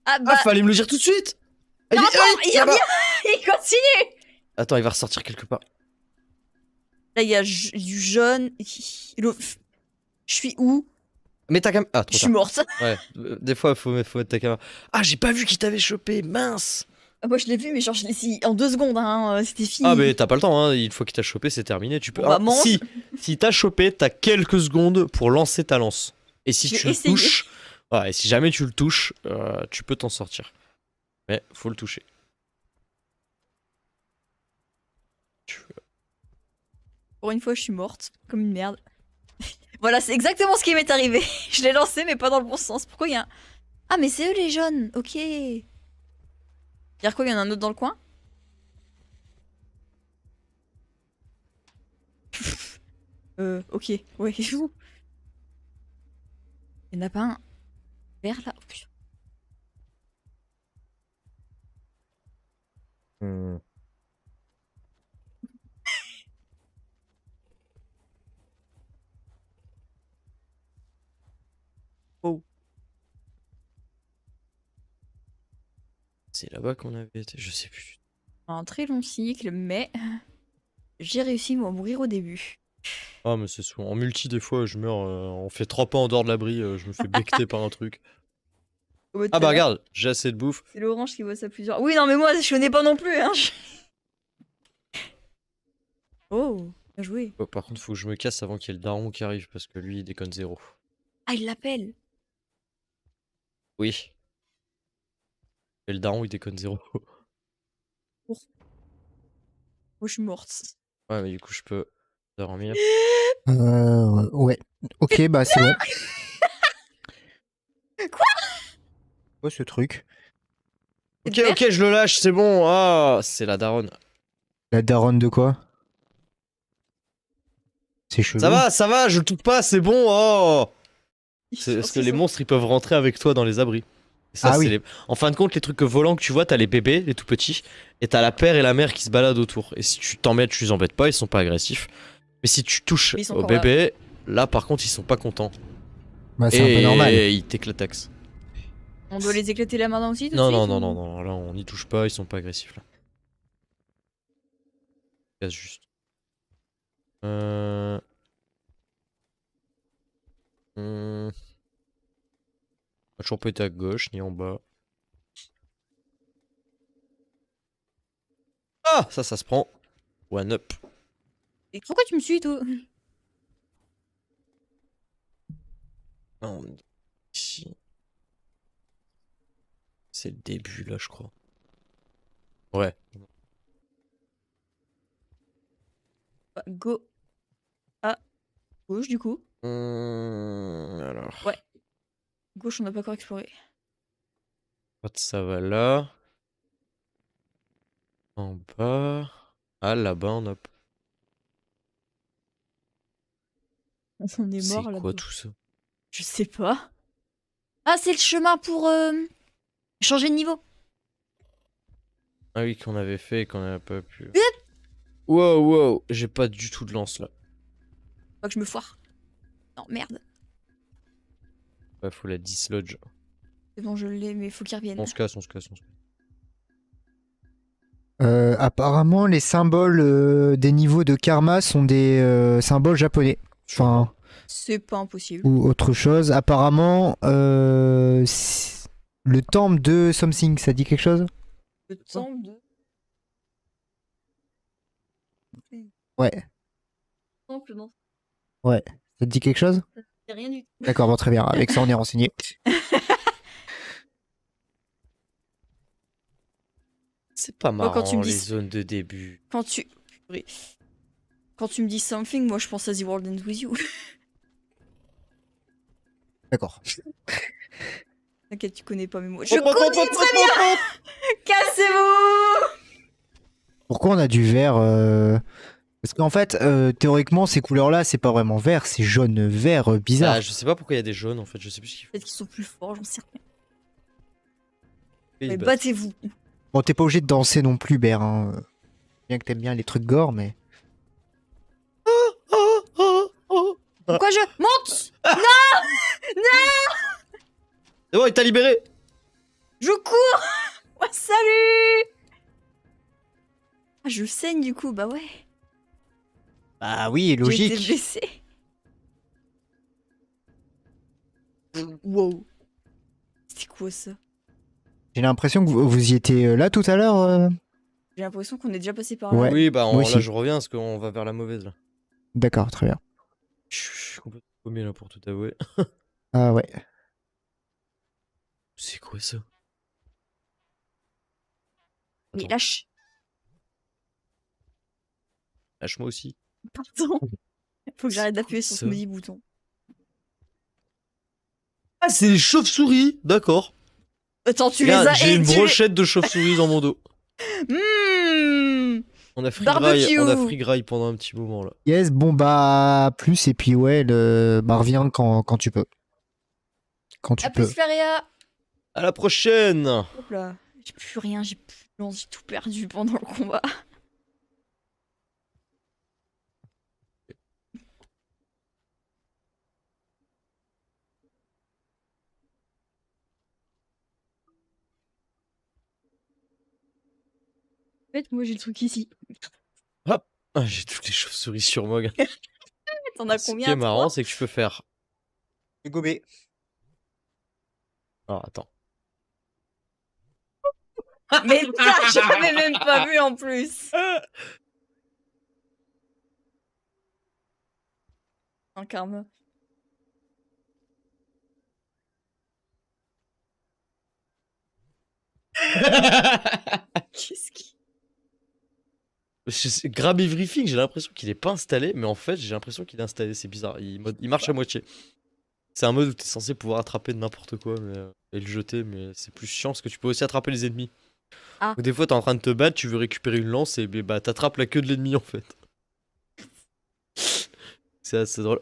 Ah bah. Ah, fallait me le dire tout de suite! Non, Ah, attends, il là-bas. revient. Il continue. Attends, il va ressortir quelque part. Là, il y a du jaune. Je suis où? Mais ta caméra. Ah, Je trop suis tard. morte. Ouais, des fois, faut mettre ta caméra. Ah, j'ai pas vu qu'il t'avait chopé, mince! Ah, moi, je l'ai vu, mais genre, je l'ai si en 2 secondes, hein. C'était fini. Ah, mais t'as pas le temps, hein. Une fois qu'il t'a chopé, c'est terminé. Tu peux. Bon, bah, Ah, mange. si t'as chopé, t'as quelques secondes pour lancer ta lance. Et si Je vais tu le essayer. touches. Ouais, et si jamais tu le touches, tu peux t'en sortir. Mais faut le toucher. Pour une fois, je suis morte. Comme une merde. Voilà, c'est exactement ce qui m'est arrivé. Je l'ai lancé, mais pas dans le bon sens. Pourquoi il y a un... Ah, mais c'est eux les jaunes. Ok. Dire quoi, il y en a un autre dans le coin? Ok. Ouais. Il y en a pas un vert là? Oh, putain. Hmm. Oh. C'est là-bas qu'on avait été, je sais plus. Un très long cycle, mais j'ai réussi à mourir au début. Ah, mais c'est souvent. En multi, des fois, je meurs. On fait 3 pas en dehors de l'abri, je me fais becter par un truc. Au bout de Ah, tout à bah l'heure, regarde, j'ai assez de bouffe. c'est l'orange qui voit ça plusieurs. Oui, non, mais moi, je connais pas non plus. Hein. Oh, bien joué. Oh, par contre, faut que je me casse avant qu'il y ait le daron qui arrive parce que lui, il déconne zéro. Ah, il l'appelle. Oui. Et le daron, il déconne zéro. Moi, je suis morte. Ouais, mais du coup, je peux dormir. Ouais. Ok, bah c'est bon. Quoi ce truc? Ok, Vert. ok, je le lâche, c'est bon. Ah, c'est la daronne. La daronne de quoi? C'est chelou. Ça va, je le touche pas, c'est bon. Oh. C'est parce que les Ils sont- monstres, ils peuvent rentrer avec toi dans les abris. Et ça, Ah c'est oui. les... En fin de compte, les trucs volants que tu vois, t'as les bébés, les tout petits, et t'as la père et la mère qui se baladent autour. Et si tu t'embêtes, tu les embêtes pas, ils sont pas agressifs. Mais si tu touches Mais ils sont au encore là. bébé, là par contre, ils sont pas contents. Bah c'est un peu normal. Et ils t'éclataxent. On doit les éclater là maintenant aussi tout de Non, suite non, ou- non, non, non, là on n'y touche pas, ils sont pas agressifs là. Casse juste. Euh... hmm. On a toujours pas été à gauche ni en bas. Ah, ça se prend. One up. Et pourquoi tu me suis, toi? Non, ici. C'est le début là, je crois. Ouais. Bah, go à gauche, du coup. Alors. Ouais. Gauche, on n'a pas encore exploré. Quand ça va là. En bas. Ah, là-bas, on a. On est C'est mort là. quoi tout ça? Je sais pas. Ah, c'est le chemin pour changer de niveau. Ah oui, qu'on avait fait et qu'on n'a pas pu. Wow, wow, j'ai pas du tout de lance là. Faut que je me foire. Non, merde. Ouais, faut la dislodge. C'est bon, je l'ai, mais faut qu'il revienne. On se casse, on se casse, on se casse. Apparemment, les symboles des niveaux de karma sont des symboles japonais. Enfin, C'est pas impossible. ou autre chose. Apparemment, le temple de something, ça dit quelque chose? Le temps de. Ouais, Temple, non. ouais. Ça te dit quelque chose? C'est rien du tout. D'accord, bon, très bien. Avec ça, on est renseigné. C'est pas Moi, marrant quand tu me les dis- zones de début. Quand tu. Purée. Quand tu me dis something, moi je pense à The World Ends With You. D'accord. T'inquiète, tu connais pas mes mots. Je connais très bien. Cassez-vous. Pourquoi on a du vert Parce qu'en fait, théoriquement, ces couleurs-là, c'est pas vraiment vert, c'est jaune-vert bizarre. Ah, je sais pas pourquoi il y a des jaunes en fait, je sais plus ce qu'il faut. Peut-être qu'ils sont plus forts, j'en sais rien. Ils Mais battent. battez-vous. Bon, t'es pas obligé de danser non plus, Ber. Hein. Bien que t'aimes bien les trucs gore, mais. Pourquoi je monte? C'est bon, il t'a libéré. Je cours. Oh, salut. Ah, je saigne du coup, bah ouais. Bah oui, J'ai été logique. blessée. Wow. C'était quoi ça? J'ai l'impression que vous y étiez là tout à l'heure. J'ai l'impression qu'on est déjà passé par là. Ouais. Oui, bah moi là aussi. je reviens parce qu'on va vers la mauvaise là. D'accord, très bien. Je suis complètement paumé là pour tout avouer. Ah ouais. C'est quoi ça? Mais Attends, lâche. lâche-moi aussi. Pardon. Faut que j'arrête C'est d'appuyer quoi sur ce ça maudit bouton. Ah, c'est les chauves-souris, d'accord. Attends, tu Regarde, les as j'ai une tu les- brochette de chauves-souris dans mon dos. Mmh. On a free Barbecue. graille, on a free graille pendant un petit moment là. Yes, bon bah plus et puis ouais, bah reviens quand tu peux. Quand tu À peux. plus, Flaria. À la prochaine. Hop là. J'ai plus rien, j'ai plus de lance, j'ai tout perdu pendant le combat. En fait, moi j'ai le truc ici. Hop. Ah, j'ai toutes les chauves-souris sur moi. Gars. T'en as Ce qui combien? est marrant, 3? c'est que je peux faire. Gobé. Alors attends. Mais putain, j'avais même pas vu en plus. Un karma. Qu'est-ce qui... Grab Everything, j'ai l'impression qu'il est pas installé, mais en fait, j'ai l'impression qu'il est installé. C'est bizarre. Il marche à moitié. C'est un mode où t'es censé pouvoir attraper n'importe quoi et le jeter, mais c'est plus chiant parce que tu peux aussi attraper les ennemis. Ah. Donc, des fois, t'es en train de te battre, tu veux récupérer une lance et bah, t'attrapes la queue de l'ennemi en fait. C'est assez drôle.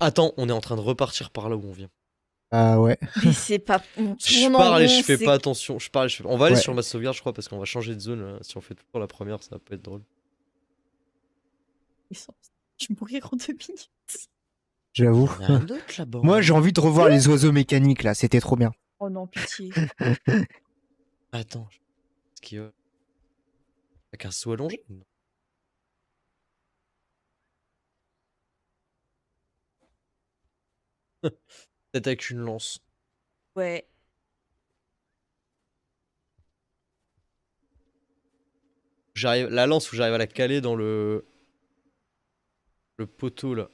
Attends, on est en train de repartir par là où on vient. Ah ouais. Mais c'est pas... On Je tourne en parle et rond, je fais c'est- pas attention. On va aller Ouais. sur ma sauvegarde, je crois, parce qu'on va changer de zone. Si on fait tout pour la première, ça va pas être drôle. Je mourir en 2 minutes. J'avoue. Il y en a un autre là-bas. Moi, j'ai envie de revoir les oiseaux mécaniques là. C'était trop bien. Oh non, pitié. Attends. Est-ce qu'il y a. Avec un saut allongé? Non. Peut-être avec une lance. Ouais. La lance où j'arrive à la caler dans le poteau là.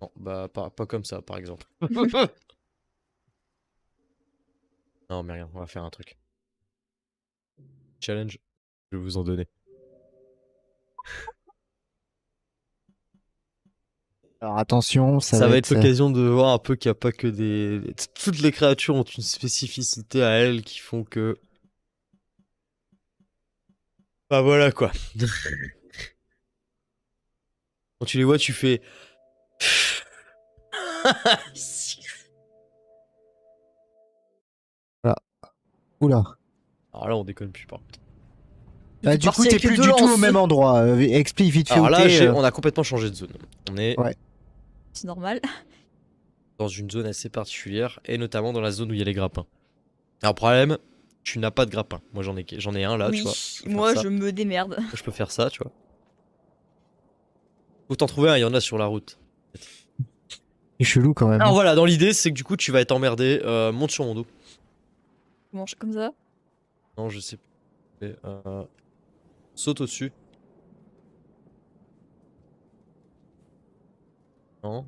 Non, bah pas comme ça par exemple. Non mais rien, on va faire un truc. Challenge, je vais vous en donner. Alors attention, Ça va être l'occasion de voir un peu qu'il n'y a pas que des... Toutes les créatures ont une spécificité à elles qui font que... Bah voilà quoi. Quand tu les vois, tu fais... Oula. Alors là, on déconne plus par contre. Bah, du coup, parti t'es avec les plus deux du tout au lances. même endroit. Explique vite fait Alors où là, t'es. on a complètement changé de zone. On est Ouais. C'est normal. dans une zone assez particulière, et notamment dans la zone où il y a les grappins. Alors problème, tu n'as pas de grappin. Moi j'en ai un là, oui, tu vois. Je peux faire moi ça. je me démerde. Je peux faire ça, tu vois. Faut t'en trouver un, il y en a sur la route. C'est chelou quand même. Alors voilà, dans l'idée, c'est que du coup tu vas être emmerdé. Monte sur mon dos. Je mange comme ça. Non, je sais plus. Et, saute au-dessus. Non.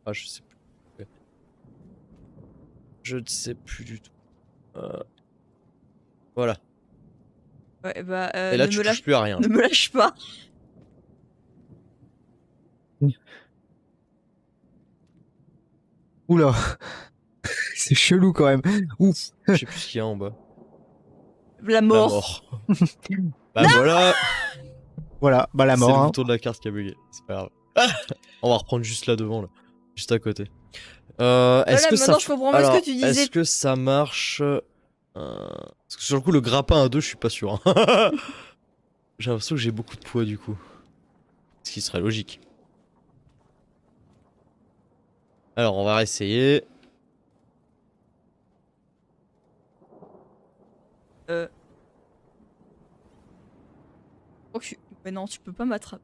Ah, je sais plus. Je ne sais plus du tout. Voilà. Ouais, bah, Et là, ne tu me touches lâche... plus à rien. ne me lâche pas. Oula. C'est chelou quand même. Ouf. Je sais plus ce qu'il y a en bas. La La mort. mort. Bah voilà. Voilà, bah la C'est mort. le Hein. bouton de la carte qui a bugué. C'est pas grave. On va reprendre juste là devant, là. Juste à côté. Est-ce Voilà, que ça... maintenant je comprends mieux ce Alors, que tu disais. est-ce que ça marche Parce que sur le coup, le grappin à deux, je suis pas sûr. Hein. J'ai l'impression que j'ai beaucoup de poids du coup. Ce qui serait logique. Alors, on va réessayer. Oh, mais non, tu peux pas m'attraper.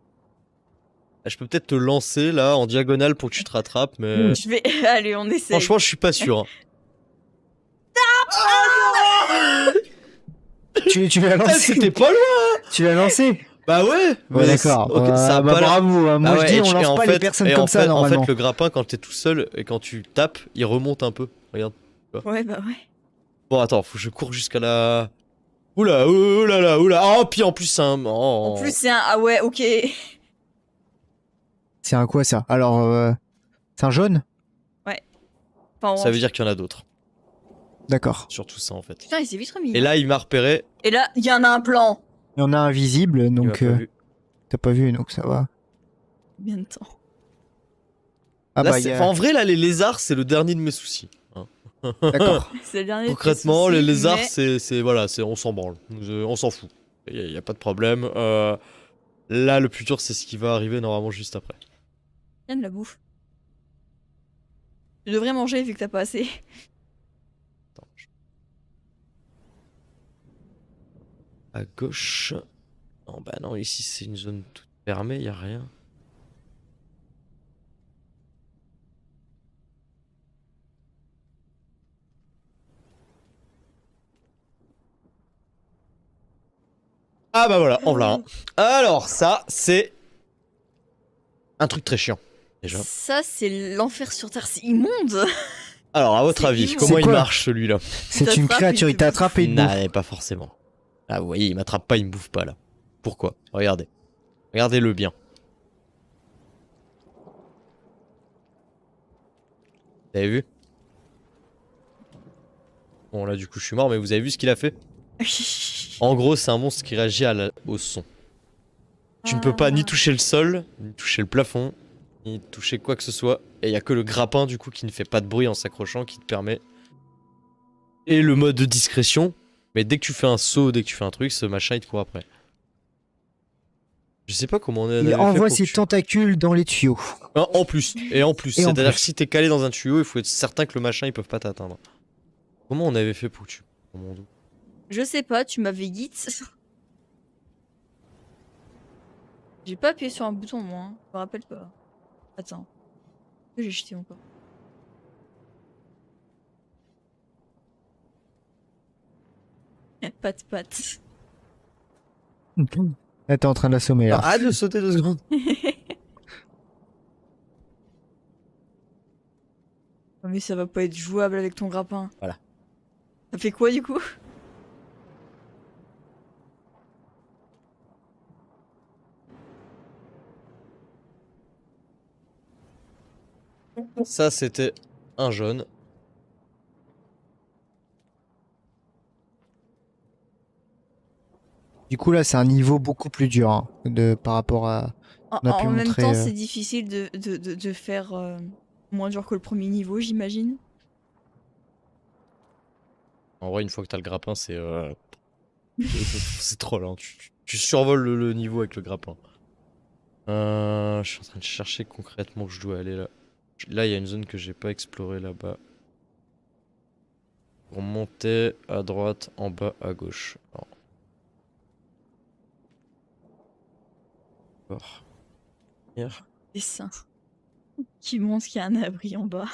Je peux peut-être te lancer là en diagonale pour que tu te rattrapes, mais Je vais... Allez, on essaie. franchement, je suis pas sûr. Hein. Tu l'as lancé. C'était pas loin. Tu l'as lancé. Bah ouais. Ouais, mais d'accord. ok, ça a bah, pas l'air- bravo. Hein. Moi Ah ouais, je dis, et on et lance pas les personnes et comme en ça fait, normalement. En fait, le grappin, quand t'es tout seul et quand tu tapes, il remonte un peu. Regarde. Ouais, bah ouais. Bon, attends, faut que je cours jusqu'à la. Oula, oula, oula. Oh, puis en plus, c'est un. Oh. En plus, c'est un... Ah ouais, ok. C'est un quoi ça? Alors, c'est un jaune? Enfin, Ça veut dire qu'il y en a d'autres. D'accord. Surtout ça, en fait. Putain, il s'est vite remis. Et là, il m'a repéré. Et là, il y en a un plan. Il y en a un visible, Il m'a donc pas vu. t'as pas vu, donc ça va. Combien de temps? Ah Là, bah, il y a... enfin, en vrai, là, les lézards, c'est le dernier de mes soucis. Hein. D'accord. C'est le dernier. de tes Concrètement, soucis, les lézards, mais- c'est voilà, on s'en branle. On s'en fout. Il y a pas de problème. Là, le plus dur, c'est ce qui va arriver normalement juste après. Tiens de la bouffe. Tu devrais manger vu que t'as pas assez. Attends, À gauche. Non, bah non, ici c'est une zone toute fermée, y a rien. Ah bah voilà, en voilà un. Alors ça, c'est un truc très chiant, déjà. Ça, c'est l'enfer sur Terre. C'est immonde. Alors, à votre C'est avis, immonde. comment C'est il quoi marche celui-là? C'est t'attrape une et créature, il il te t'attrape et il te bouffe. Non, pas forcément. Ah, vous voyez, il m'attrape pas, il me bouffe pas là. Pourquoi? Regardez. Regardez-le bien. Vous avez vu? Bon, là, du coup, je suis mort, mais vous avez vu ce qu'il a fait? En gros, c'est un monstre qui réagit au son. Tu ne peux pas ni toucher le sol, ni toucher le plafond, ni toucher quoi que ce soit. Et il y a que le grappin, du coup, qui ne fait pas de bruit en s'accrochant, qui te permet. Et le mode de discrétion. Mais dès que tu fais un saut, dès que tu fais un truc, ce machin, il te court après. Je sais pas comment on avait Il fait envoie pour ses que tu- tentacules dans les tuyaux. En plus, et en plus. Et en C'est-à-dire plus. que si t'es calé dans un tuyau, il faut être certain que le machin, ils peuvent pas t'atteindre. Comment on avait fait pour que tu... Oh mon Dieu. Je sais pas, tu m'avais guide. J'ai pas appuyé sur un bouton, moi. Hein. Je me rappelle pas. Attends. Que j'ai jeté encore. Pat. Là, t'es en train de l'assommer, là. Arrête de sauter 2 secondes. Oh, mais ça va pas être jouable avec ton grappin. Voilà. Ça fait quoi du coup? Ça, c'était un jaune. Du coup, là, c'est un niveau beaucoup plus dur hein, par rapport à. On a pu En même montrer, temps, c'est difficile de faire moins dur que le premier niveau, j'imagine. En vrai, une fois que t'as le grappin, c'est... c'est trop lent. Tu survoles le niveau avec le grappin. Je suis en train de chercher concrètement où je dois aller là. Là, il y a une zone que j'ai pas explorée là-bas. Pour monter à droite, en bas, à gauche. Alors. D'accord. Hier. Dessin. Qui montre qu'il y a un abri en bas.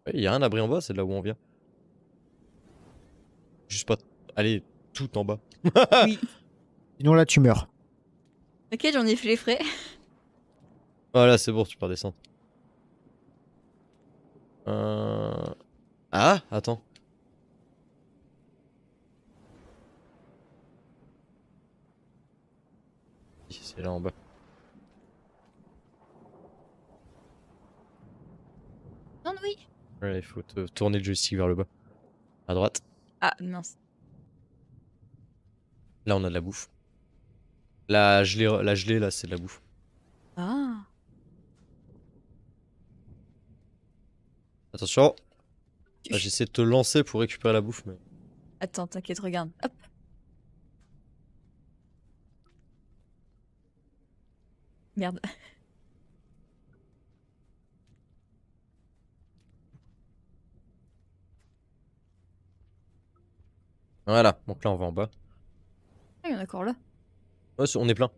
Ouais, il y a un abri en bas, c'est de là où on vient. Juste pas aller tout en bas. Oui. Sinon, là, tu meurs. Ok, j'en ai fait les frais. Voilà, c'est bon, tu peux redescendre. Ah, attends. C'est là en bas. Non, oui. Ouais, il faut te tourner le joystick vers le bas. À droite. Ah, mince. Là, on a de la bouffe. La gelée là, c'est de la bouffe. Ah. Attention. Ah, j'essaie de te lancer pour récupérer la bouffe, mais... Attends, t'inquiète, regarde. Hop. Merde. Voilà, donc là, on va en bas. Ah, il y en a encore là. Ouais, on est plein.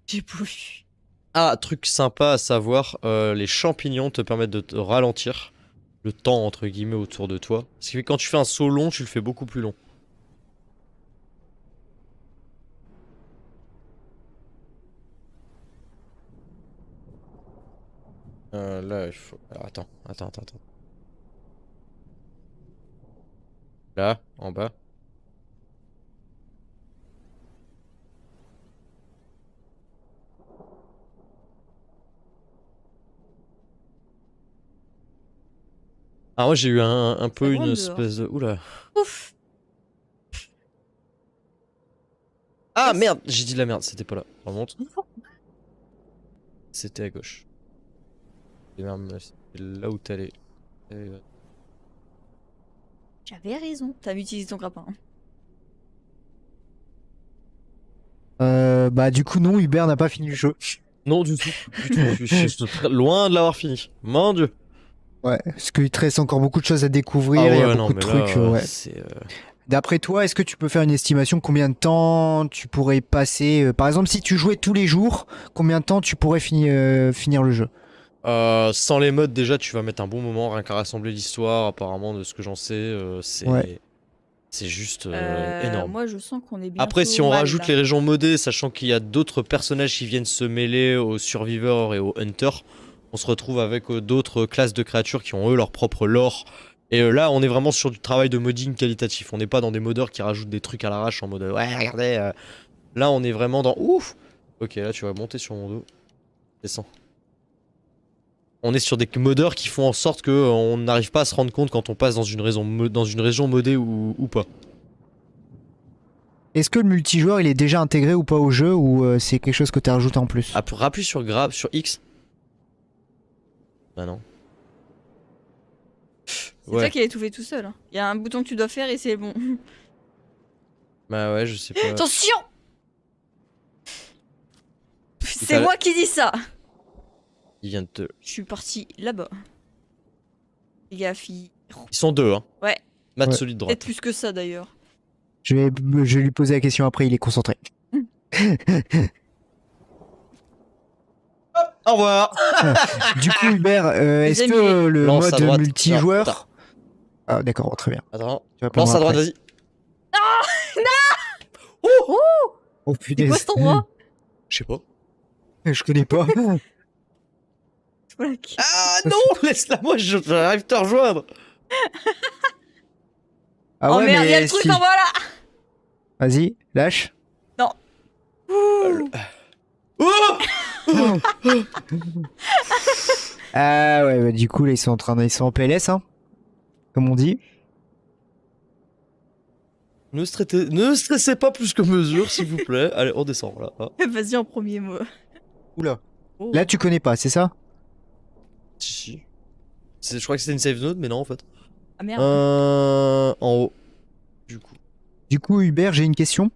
J'ai pas vu. Ah, truc sympa à savoir, les champignons te permettent de te ralentir le temps, entre guillemets, autour de toi. Ce qui fait que quand tu fais un saut long, tu le fais beaucoup plus long. Là, il faut... Alors, attends. Là, en bas. Ah, moi j'ai eu un peu Ça une gronde dehors. espèce de... Oula. Ouf. Ah Yes. merde, j'ai dit de la merde, c'était pas là. Remonte. C'était à gauche. Et merde, c'était là où t'allais. J'avais raison. T'as utilisé ton grappin. Bah, du coup, non, Hubert n'a pas fini le jeu. Non, du tout. Du tout. Je suis très loin de l'avoir fini. Mon dieu. Ouais, parce qu'il te reste encore beaucoup de choses à découvrir, Ah il y a ouais, beaucoup non, de mais là, trucs. Ouais. c'est... D'après toi, est-ce que tu peux faire une estimation combien de temps tu pourrais passer par exemple, si tu jouais tous les jours, combien de temps tu pourrais finir le jeu? Sans les mods, déjà, tu vas mettre un bon moment, rien qu'à rassembler l'histoire, apparemment, de ce que j'en sais, Ouais. c'est juste énorme. Moi, je sens qu'on est bientôt Après, si on mal, rajoute là. les régions modées, sachant qu'il y a d'autres personnages qui viennent se mêler aux survivors et aux hunters, on se retrouve avec d'autres classes de créatures qui ont eux leur propre lore. Et là, on est vraiment sur du travail de modding qualitatif. On n'est pas dans des modeurs qui rajoutent des trucs à l'arrache en mode ouais, regardez. Là, on est vraiment dans ouf. Ok, là, tu vas monter sur mon dos. Descends. On est sur des modeurs qui font en sorte que on n'arrive pas à se rendre compte quand on passe dans une région modée ou pas. Est-ce que le multijoueur il est déjà intégré ou pas au jeu ou c'est quelque chose que tu as rajouté en plus? Appuie sur grab, sur X. Bah non. C'est toi qui as étouffé tout seul. Hein. Il y a un bouton que tu dois faire et c'est bon. Bah ouais, je sais pas. Attention! C'est moi qui dis ça! Il vient de te... Je suis parti là-bas. Les gars, filles. Ils sont deux, hein. Ouais. Mat Ouais. solide droite. Peut-être plus que ça d'ailleurs. Je vais lui poser la question après, il est concentré. Au revoir. Du coup, Hubert, est-ce amis, que le lance à mode droite. multijoueur... Ah d'accord, très bien. Attends. Tu répondras Lance à droite, après. vas-y. Oh C'est punaise. quoi cet endroit? Je sais pas. Je connais pas. Voilà. Ah non, laisse-la moi, j'arrive à te rejoindre. Ah Oh ouais, merde, mais il y a le truc si- en bas là! Vas-y, lâche. Ouh. Oh Ah ouais, bah, du coup là ils sont en PLS, hein, comme on dit. ne stressez pas plus que mesure, s'il vous plaît. Allez, on descend là. Ah, Vas-y en premier mot. Oula. Oh. Là tu connais pas, c'est ça? si, si. Je crois que c'était une save zone, mais non en fait. Ah merde. En haut. Du coup. Du coup Hubert, j'ai une question.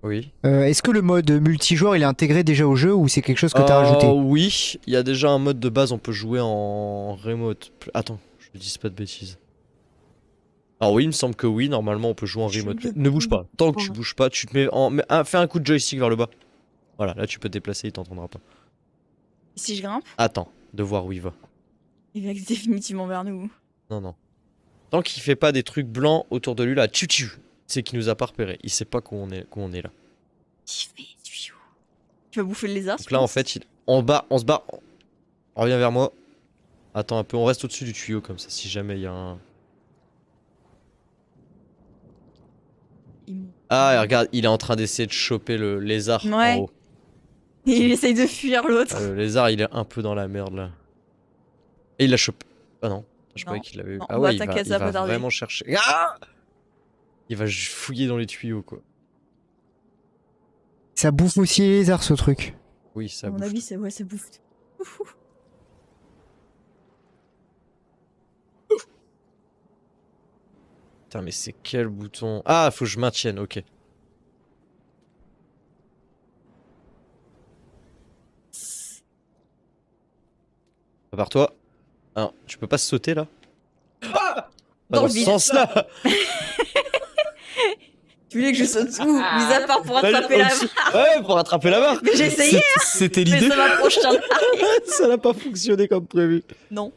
Oui. Est-ce que le mode multijoueur il est intégré déjà au jeu ou c'est quelque chose que t'as rajouté? Oui, il y a déjà un mode de base, on peut jouer en remote. Attends, je dis pas de bêtises. Alors oui, il me semble que oui, normalement on peut jouer en Je remote. ne Ne bouge pas, tant que tu pas. bouges pas, tu te mets en... fais un coup de joystick vers le bas. Voilà, là tu peux te déplacer, il t'entendra pas. Si je grimpe, Attends, de voir où il va. il va définitivement vers nous. Non, non. Tant qu'il fait pas des trucs blancs autour de lui là, c'est qu'il nous a pas repéré. Il sait pas où on est là. Tu vas bouffer le lézard? Donc là en fait, on se barre. Reviens vers moi. Attends un peu, on reste au-dessus du tuyau comme ça, si jamais il y a un... Ah, et regarde, il est en train d'essayer de choper le lézard Ouais. en haut. Il essaye de fuir l'autre. Ah, le lézard, il est un peu dans la merde là. Et il l'a chopé. Ah non, je croyais Non. qu'il l'avait eu. Non, Ah bah, ouais, il t'inquiète, ça va va pas tarder. vraiment chercher. Ah, il va fouiller dans les tuyaux quoi. Ça bouffe aussi les lézards ce truc. Oui, ça À mon bouffe. avis, c'est ouais, ça bouffe. Putain, mais c'est quel bouton? Ah, faut que je maintienne, ok. Prépare-toi. Ah, tu peux pas sauter là? Ah, Dans dans le ce vide. sens-là. Tu voulais que je saute où? Mis à part pour attraper la Au-dessus. Ouais, pour attraper la barre. Mais j'ai essayé, C'était mais l'idée. ça m'a projeté en arrière. Ça n'a pas fonctionné comme prévu. Non.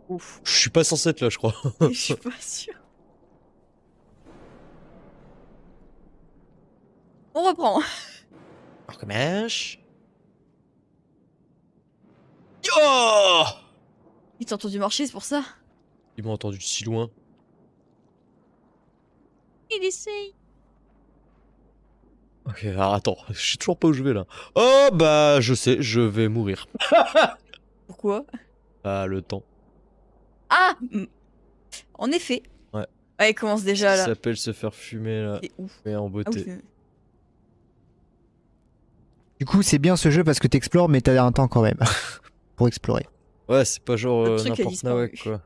Ouf. Je suis pas censé être là, je crois. Je suis pas sûre. On reprend. On recommence. Yo! Il t'a entendu marcher, c'est pour ça. Ils m'ont entendu de si loin. Il essaye. Ok, alors attends, je sais toujours pas où je vais là. Oh bah je sais, je vais mourir. Pourquoi? Ah le temps. Ah! En effet. Ouais. Ouais, il commence déjà Ça là. s'appelle se faire fumer là. C'est ouf. Mais en Ah beauté. oui. Du coup c'est bien ce jeu parce que t'explores mais t'as un temps quand même pour explorer. Ouais, c'est pas genre Le truc a n'importe disparu. nawak quoi.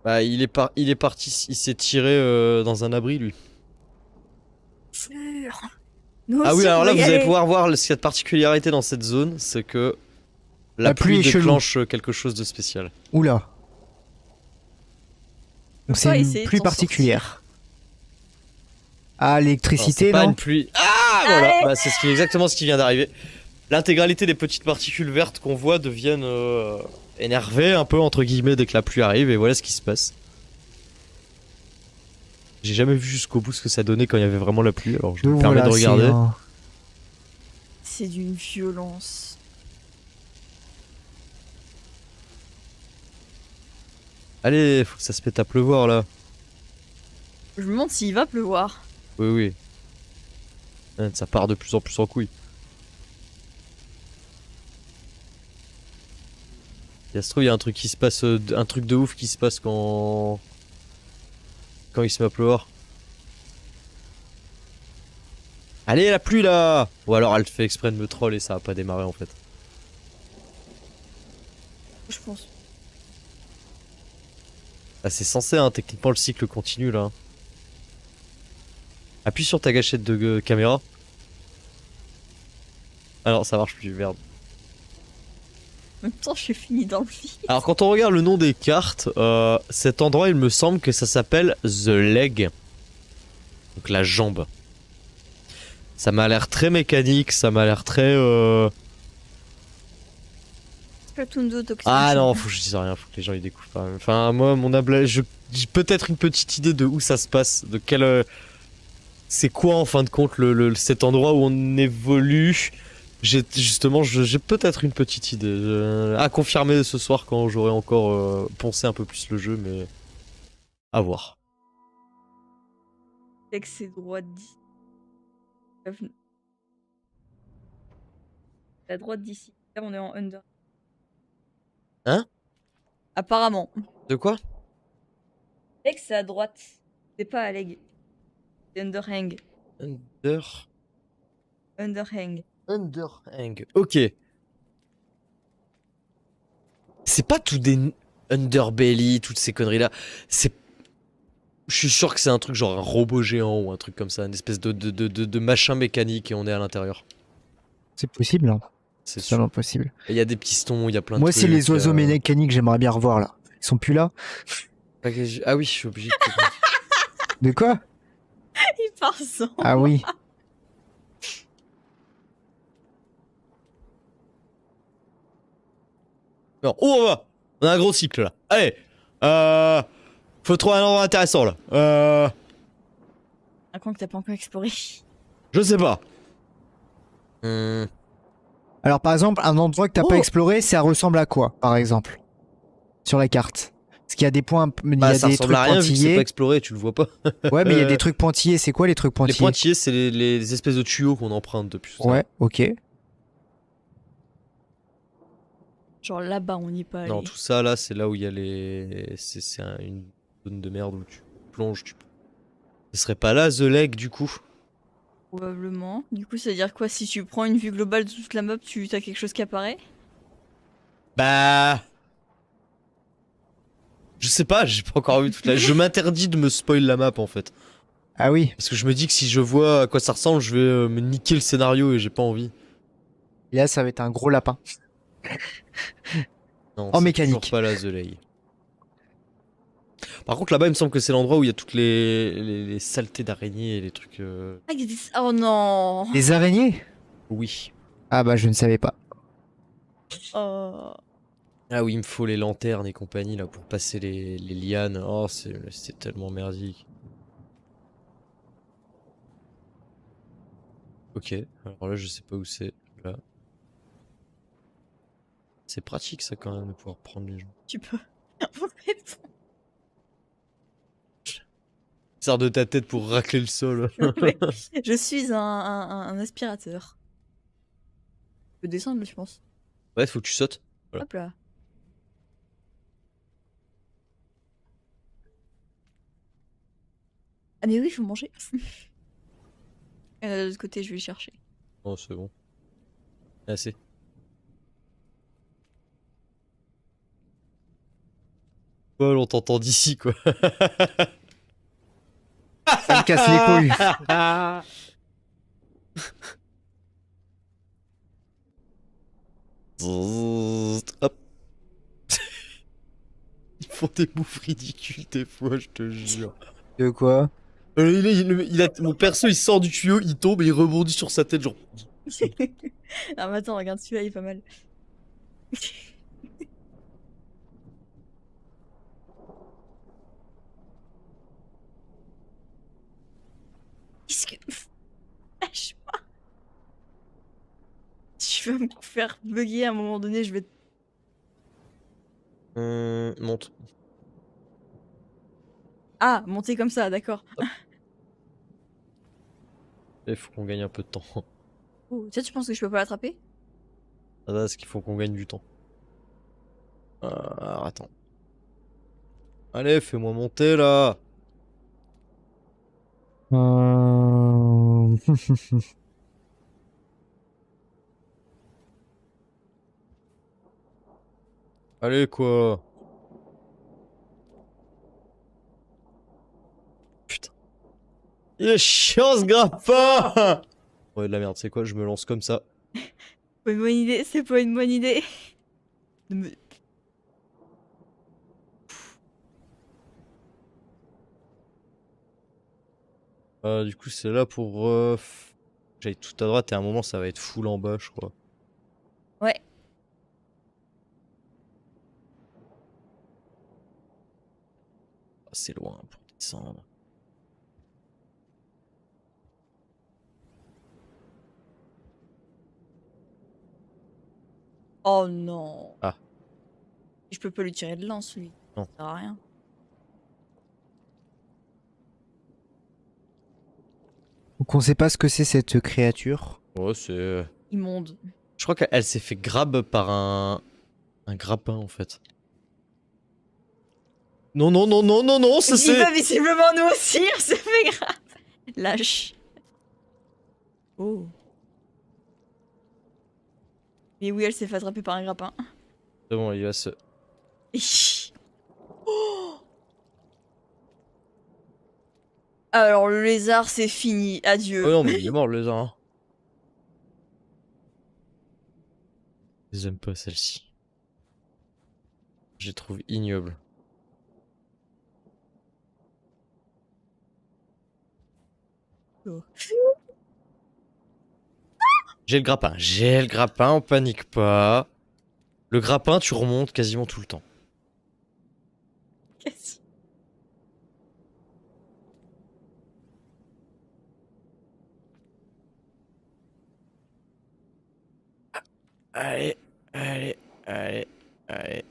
Bah il est parti, il s'est tiré dans un abri lui. Sûr. Nous Ah aussi, oui, on alors va là, y vous allez aller. pouvoir voir cette particularité dans cette zone, c'est que la La pluie pluie est chelou. déclenche quelque chose de spécial. Oula. On peut Donc c'est pas une essayer de pluie s'en sortir. particulière. Ah, Alors, c'est l'électricité, pas non? une pluie. Ah voilà, Allez. bah, c'est exactement ce qui vient d'arriver. L'intégralité des petites particules vertes qu'on voit deviennent énervées un peu entre guillemets dès que la pluie arrive et voilà ce qui se passe. J'ai jamais vu jusqu'au bout ce que ça donnait quand il y avait vraiment la pluie, alors je me Donc permets voilà, de c'est regarder. C'est d'une violence. Allez, faut que ça se mette à pleuvoir là. Je me demande s'il va pleuvoir. Oui, oui. Ça part de plus en plus en couille. Ça se trouve, il y a un truc qui se passe, un truc de ouf qui se passe quand il se met à pleuvoir. Allez, la pluie là! Ou alors elle fait exprès de me troll et ça a pas démarré en fait. Je pense. Ah, c'est censé, hein, techniquement le cycle continue là. Appuie sur ta gâchette de caméra. Ah non, ça marche plus, merde. En même temps, j'ai fini dans le vide. Alors quand on regarde le nom des cartes, cet endroit il me semble que ça s'appelle The Leg. Donc la jambe. Ça m'a l'air très mécanique, ça m'a l'air très... Splatoon 2 Toxic. Ah non, faut que je dise rien, faut que les gens y découvrent pas. Enfin moi, j'ai peut-être une petite idée de où ça se passe, de quel... c'est quoi en fin de compte cet endroit où on évolue. J'ai peut-être une petite idée. À confirmer ce soir quand j'aurai encore poncé un peu plus le jeu, mais... à voir. Accès droit 10. La droite d'ici. Là, on est en under. Hein? Apparemment. De quoi? Leg, c'est à droite. C'est pas à leg. C'est underhang. Underhang. Underhang. Ok. C'est pas tout des underbelly, toutes ces conneries là. Je suis sûr que c'est un truc genre un robot géant ou un truc comme ça, une espèce de machin mécanique et on est à l'intérieur. C'est possible, hein. C'est C'est sûr. vraiment possible. Il y a des pistons, il y a plein de Moi, trucs. c'est les oiseaux mécaniques, j'aimerais bien revoir là. Ils sont plus là? Ah oui, je suis obligé de... De quoi? Il part sans. Ah oui. Non. Oh, on a un gros cycle là. Allez, faut trouver un endroit intéressant là. Un coin que t'as pas encore exploré. Je sais pas. Alors par exemple, un endroit que t'as pas Oh. exploré, ça ressemble à quoi, par exemple? Sur la carte. Parce qu'il y a des points, il y Bah, a ça des ressemble trucs à rien vu que c'est pointillés. pas exploré, tu le vois pas. Ouais, mais il y a des trucs pointillés. C'est quoi les trucs Les pointillés? pointillés, c'est les espèces de tuyaux qu'on emprunte depuis. Ouais, ok. Genre là-bas, on n'y est pas allé. Non, tout ça là, c'est là où il y a les. Une zone de merde où tu plonges. Ce serait pas là The Leg du coup? Probablement. Du coup, ça veut dire quoi? Si tu prends une vue globale de toute la map, t'as quelque chose qui apparaît? Bah. Je sais pas, j'ai pas encore vu toute la. Je m'interdis de me spoil la map en fait. Ah oui. Parce que je me dis que si je vois à quoi ça ressemble, je vais me niquer le scénario et j'ai pas envie. Et là, ça va être un gros lapin. Non, En c'est mécanique. toujours pas là The Leg. Par contre, là-bas, il me semble que c'est l'endroit où il y a toutes les saletés d'araignées et les trucs. Ah, il y a des... Oh non. Des araignées? Oui. Ah bah, je ne savais pas. Oh. Ah oui, il me faut les lanternes et compagnie là pour passer les lianes. Oh, c'est tellement merdique. Ok, alors là, je sais pas où c'est. Là. C'est pratique ça quand même de pouvoir prendre les gens. Tu peux. On répond. Sors de ta tête pour racler le sol. Ouais. Je suis un aspirateur. Je peux descendre, je pense. Ouais, faut que tu sautes. Voilà. Hop là. Ah mais oui, il faut manger. Et de l'autre côté, je vais le chercher. Oh, c'est bon. Assez. Paul, on t'entend d'ici quoi. Ça me casse les couilles. Hop. Ils font des moves ridicules des fois, je te jure. De quoi? Mon perso, il sort du tuyau, il tombe et il rebondit sur sa tête, genre. Ah, mais attends, regarde celui-là, il est pas mal. Qu'est-ce que. Lâche-moi. Si tu vas me faire bugger à un moment donné, je vais. Monte. Ah, monter comme ça, d'accord. Il faut qu'on gagne un peu de temps. Oh, tu penses que je peux pas l'attraper? Ah, là, c'est qu'il faut qu'on gagne du temps. Alors, attends. Allez, fais-moi monter là. Euh, Allez, quoi. Putain. Il est chiant ce grappin. Ouais, de la merde, c'est quoi? Je me lance comme ça. Pas une bonne idée, c'est pas une bonne idée. Ne me- Du coup, c'est là pour. J'aille tout à droite et à un moment, ça va être full en bas, je crois. Ouais. Ah, c'est loin pour descendre. Oh non. Ah. Je peux pas lui tirer de lance, lui. Non. Ça sert à rien. Donc on sait pas ce que c'est cette créature. Ouais, c'est. Immonde. Je crois qu'elle s'est fait grab par un grappin en fait. Non, non, non, non, non, non, ça Il c'est. va visiblement nous aussi, on se fait grave. Lâche. Oh. Mais oui, elle s'est fait attraper par un grappin. C'est bon, il va se. Oh. Alors, le lézard, c'est fini. Adieu. Oh non, mais il est mort le lézard. Hein. Je les aime pas celle-ci. Je les trouve ignobles. Oh. J'ai le grappin, on panique pas. Le grappin, tu remontes quasiment tout le temps. Qu'est-ce- Allez, allez, allez, allez.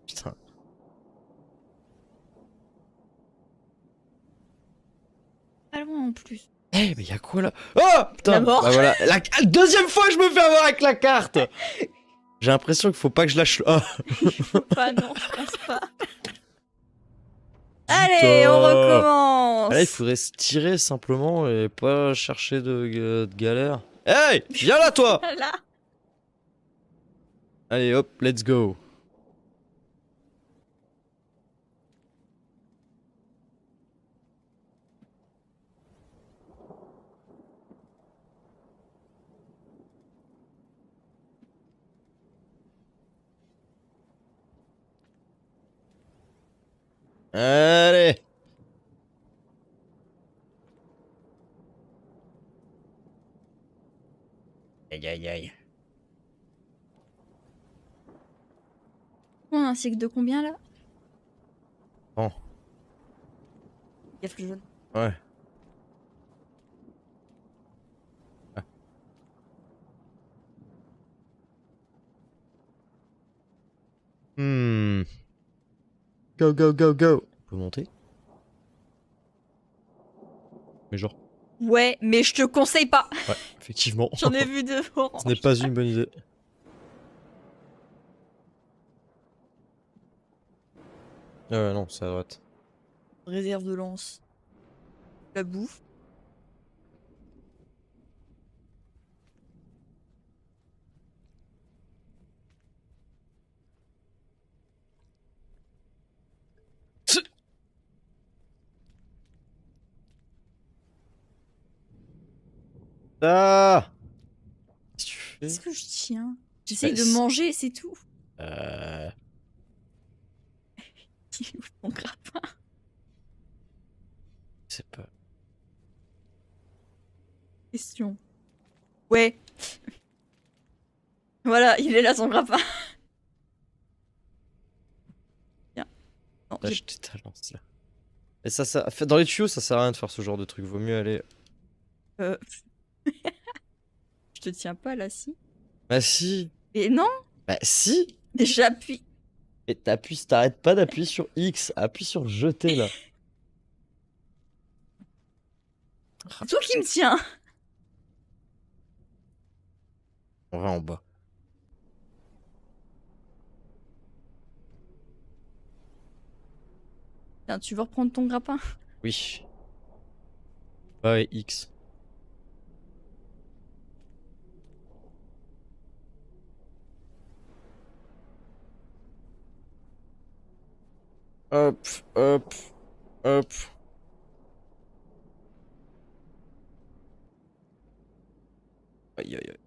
Putain. Pas loin en plus. Eh, mais y'a quoi là? Oh putain! La mort. Bah voilà, la deuxième fois que je me fais avoir avec la carte! J'ai l'impression qu'il faut pas que je lâche le. Ah! Faut pas, non, je pense pas. Allez, on Putain. recommence. Là, il faudrait se tirer simplement et pas chercher de galère. Hey! Viens là, toi! Là. Allez, hop, let's go. Allez! Aïe aïe aïe. On a un cycle de combien là? Bon, Gaffe le jaune. ouais. Ah. Hmm. Go, go, go, go. On peut monter? Mais genre. Ouais, mais je te conseille pas. Ouais, effectivement. J'en ai vu deux Ce oranges. n'est pas une bonne idée. Ah ouais, non, c'est à droite. Réserve de lance. La bouffe. Ah! Qu'est-ce que tu fais? Qu'est-ce que je tiens? J'essaye Bah, de c'est- manger, c'est tout. Euh... Il est où ton grappin? Je sais pas. Question. Ouais. Voilà, il est là son grappin. Tiens. Non, j'ai- Lâche tes talents, là. Et dans les tuyaux, ça sert à rien de faire ce genre de truc. Vaut mieux aller. euh, je te tiens pas là, si. Bah si! Et non, Bah si! j'appuie. Et t'arrêtes pas d'appuyer sur X. Appuie sur jeter là. C'est toi qui me tiens. On va en bas. Tiens, tu veux reprendre ton grappin? Oui. Ouais, X. Hop, hop, hop. Aïe, aïe, aïe.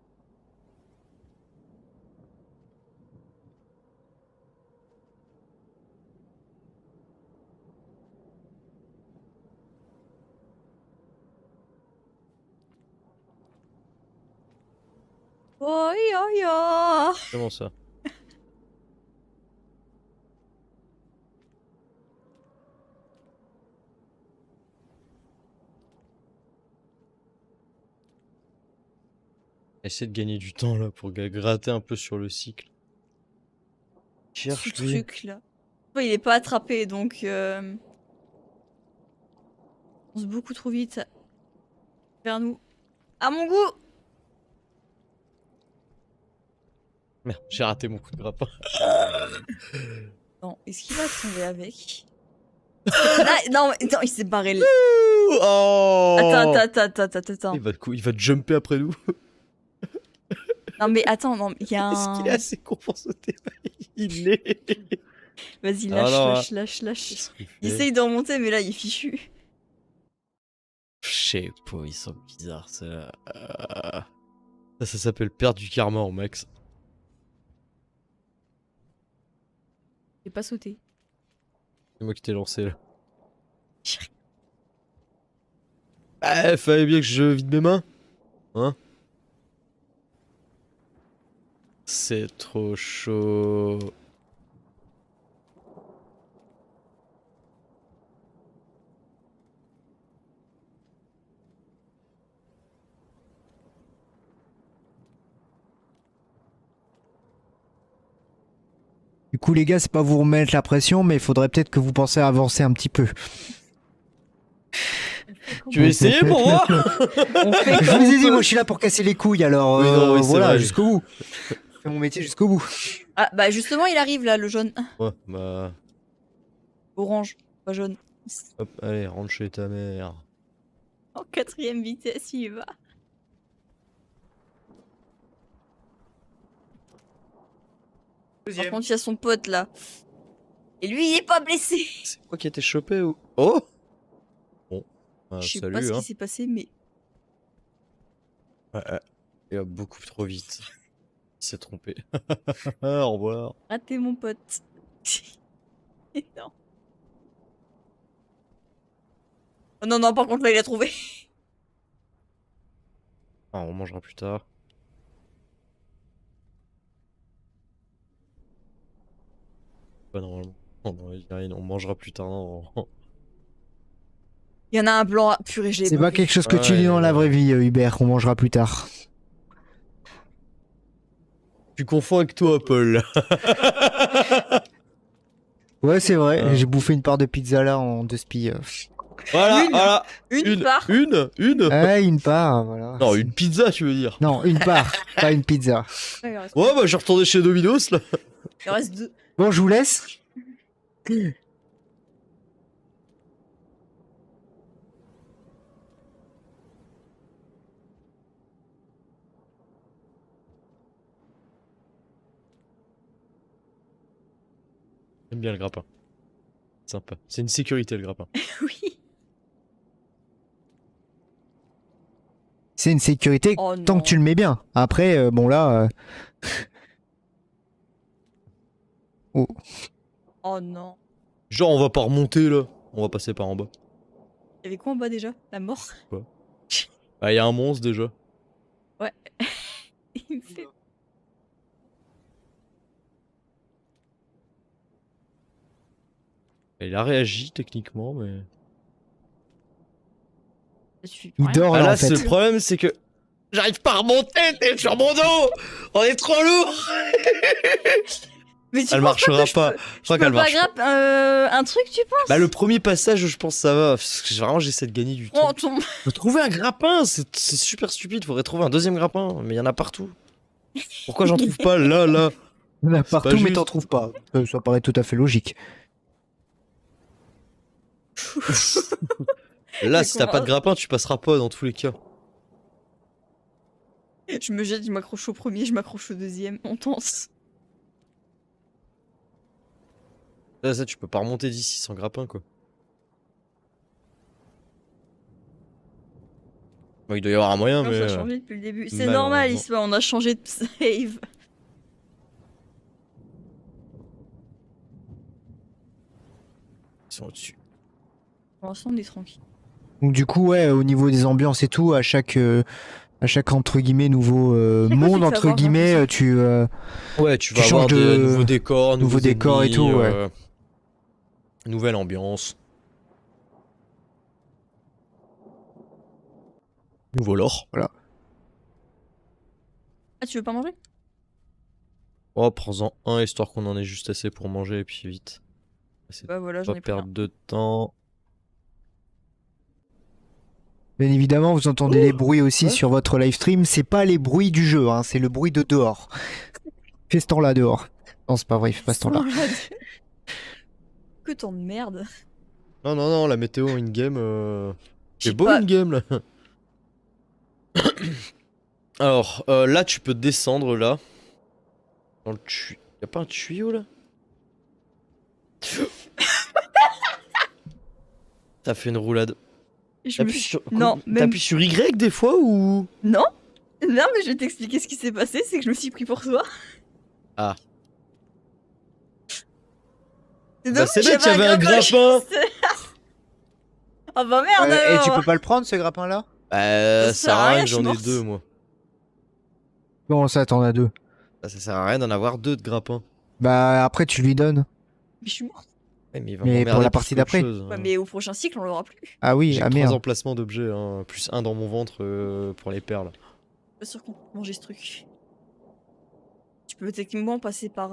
Oh, yo, yo. Comment ça? Essaie de gagner du temps là pour gratter un peu sur le cycle. Ce Cherche lui. truc là. Ouais, il est pas attrapé donc. On se beaucoup trop vite. Vers nous. À mon goût! Merde, j'ai raté mon coup de grappin. Non, est-ce qu'il va tomber avec? Là, non, attends, il s'est barré. Oh! Attends. Il va jumper après nous. Non, mais attends, non, il y a Est-ce un. qu'il est assez con pour sauter? Il l'est. Vas-y, Ah lâche, non, lâche. Qu'est-ce qu'il Il fait? essaye de remonter, mais là, il est fichu. Je sais pas, ils sont bizarres ça. Ça s'appelle perdre du karma en max. J'ai pas sauté. C'est moi qui t'ai lancé là. Ah, fallait bien que je vide mes mains. Hein? C'est trop chaud. Du coup, les gars, c'est pas vous remettre la pression, mais il faudrait peut-être que vous pensez à avancer un petit peu. Tu veux essayer pour voir? On fait Je comme vous ai on dit, peut. moi, je suis là pour casser les couilles, alors Oui, non, oui, c'est voilà, vrai. jusqu'au bout. Je fais mon métier jusqu'au bout. Ah, bah justement, il arrive là, le jaune. Ouais, bah. Orange, pas jaune. Hop, allez, rentre chez ta mère. En 4ème vitesse, il y va. Par contre, il y a son pote là. Et lui, il est pas blessé. C'est quoi qui a été chopé ou. Oh! Bon, bah, Je sais salut, pas ce hein. qui s'est passé, mais. Ouais, il va beaucoup trop vite. Il s'est trompé. Au revoir. Raté mon pote. Et non. Oh non, non, par contre, là, il a trouvé. Ah, on mangera plus tard. Pas normalement. Oh, non, il y a rien, on mangera plus tard. Non. Il y en a un blanc. Purée, je l'ai C'est pas vu. quelque chose que tu dis dans la vraie vie, Hubert, qu'on mangera plus tard. Tu confonds avec toi, Paul. Ouais, c'est vrai, Ah. j'ai bouffé une part de pizza là en deux spies. Voilà, Une. voilà. Une part. Une. Ouais, une part, voilà. Non, une pizza, tu veux dire. Non, une part, pas une pizza. Ah, il reste- Ouais, bah, je vais retourner chez Domino's, là. il en reste 2. Bon, je vous laisse. J'aime bien le grappin. Sympa. C'est une sécurité, le grappin. Oui. C'est une sécurité Oh tant non. que tu le mets bien. Après, bon là... Oh. Oh non. Genre, on va pas remonter là. On va passer par en bas. Il y avait quoi en bas déjà? La mort? Ah, y a un monstre déjà. Ouais. Il me fait... Il a réagi techniquement, mais. Tu fais plus Il rien. dort Ah là là, en fait. le problème, c'est que. J'arrive pas à remonter, t'es sur mon dos. On est trop lourd. Mais tu Elle penses marchera que pas. Je crois qu'elle peux pas marche pas. grappe un truc, tu penses? Bah, le premier passage, je pense ça va. Parce que vraiment, j'essaie de gagner du temps. Oh, ton... Faut trouver un grappin, c'est super stupide. Faudrait trouver un deuxième grappin, mais il y en a partout. Pourquoi j'en trouve pas là? Il y en a partout, mais juste. t'en trouves pas. Ça paraît tout à fait logique. Là, Mais si t'as pas de comment- grappin, tu passeras pas dans tous les cas. Je me jette, je m'accroche au premier, je m'accroche au deuxième. On tense. Là, ça, tu peux pas remonter d'ici sans grappin, quoi. Bon, il doit y avoir un moyen, Non, mais. ça a changé depuis le début. C'est malheureusement. normal, Isma, on a changé de save. Ils sont au-dessus. Pour l'instant, on est tranquille. Donc du coup, ouais, au niveau des ambiances et tout, à chaque entre guillemets nouveau Chaque fois, monde tu te fais entre avoir, j'ai guillemets, l'impression. Ouais, tu Tu vas avoir changes des de- nouveaux décors, nouveaux décors et ennemis, tout, ouais. Nouvelle ambiance. Nouveau lore. Ah, tu veux pas manger? Oh, prends-en un, histoire qu'on en ait juste assez pour manger, et puis vite. C'est Bah voilà, j'en pas ai pris un. perdre de temps. Bien évidemment, vous entendez les bruits aussi Ouais. sur votre live stream. C'est pas les bruits du jeu, hein, c'est le bruit de dehors. Fais ce temps-là dehors. Non, c'est pas vrai, fais pas ce temps-là. Que tant de merde. Non, la météo in-game, Je sais c'est beau pas. in-game, là. Alors, là, tu peux descendre, là. Dans le tuyau. Y'a pas un tuyau, là? T'as fait une roulade. Je me T'appuies suis- sur... Non, même... T'appuies sur Y des fois, ou... Non. Non, mais je vais t'expliquer ce qui s'est passé, c'est que je me suis pris pour toi. Ah. C'est Bah, dommage, c'est bête, y'avait un grappin. Ah bah merde Et alors. tu peux pas le prendre ce grappin-là? Ça Ça sert à rien que je suis j'en ai morte. deux, moi. Bon, ça, t'en as deux. Ça sert à rien d'en avoir deux de grappins. Bah après, tu lui donnes. Mais je suis morte. Ouais, mais il va Mais m'emmerder pour la plus partie qu'autre d'après. chose, hein. Ouais, mais au prochain cycle, on l'aura plus. Ah oui, J'ai ah 3 merde. emplacements d'objets, hein, plus un dans mon ventre pour les perles. Je suis pas sûre qu'on peut manger ce truc. Tu peux techniquement passer par...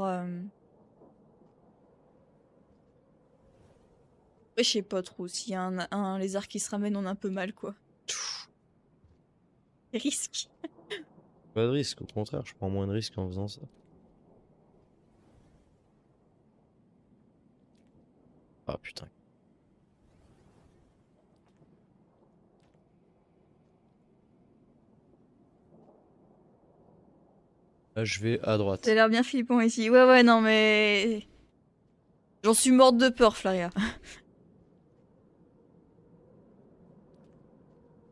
Ouais, je sais pas trop. S'il y a un lézard qui se ramène, on a un peu mal, quoi. Risque. Pas de risque, au contraire, je prends moins de risques en faisant ça. Ah putain. Là, je vais à droite. Ça a l'air bien flippant ici. Ouais, non, mais... J'en suis morte de peur, Flaria.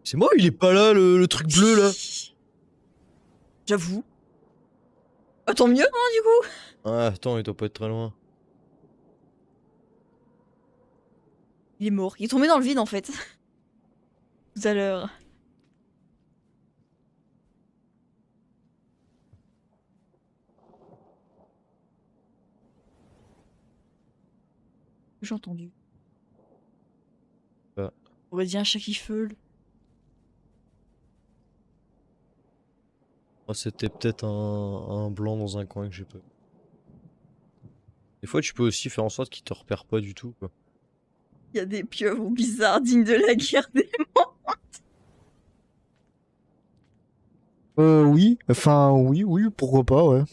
C'est moi, il est pas là, le truc bleu là. J'avoue. Ah, tant mieux, hein, du coup. Ah, attends, il doit pas être très loin. Il est mort. Il est tombé dans le vide, en fait. Tout à l'heure. J'ai entendu. Ah. On aurait dit un chat qui feule. Oh, c'était peut-être un blanc dans un coin que j'ai pas vu. Des fois, tu peux aussi faire en sorte qu'il te repère pas du tout, quoi. Il y a des pieuvres bizarres dignes de la guerre des... Oui, enfin oui, pourquoi pas, ouais.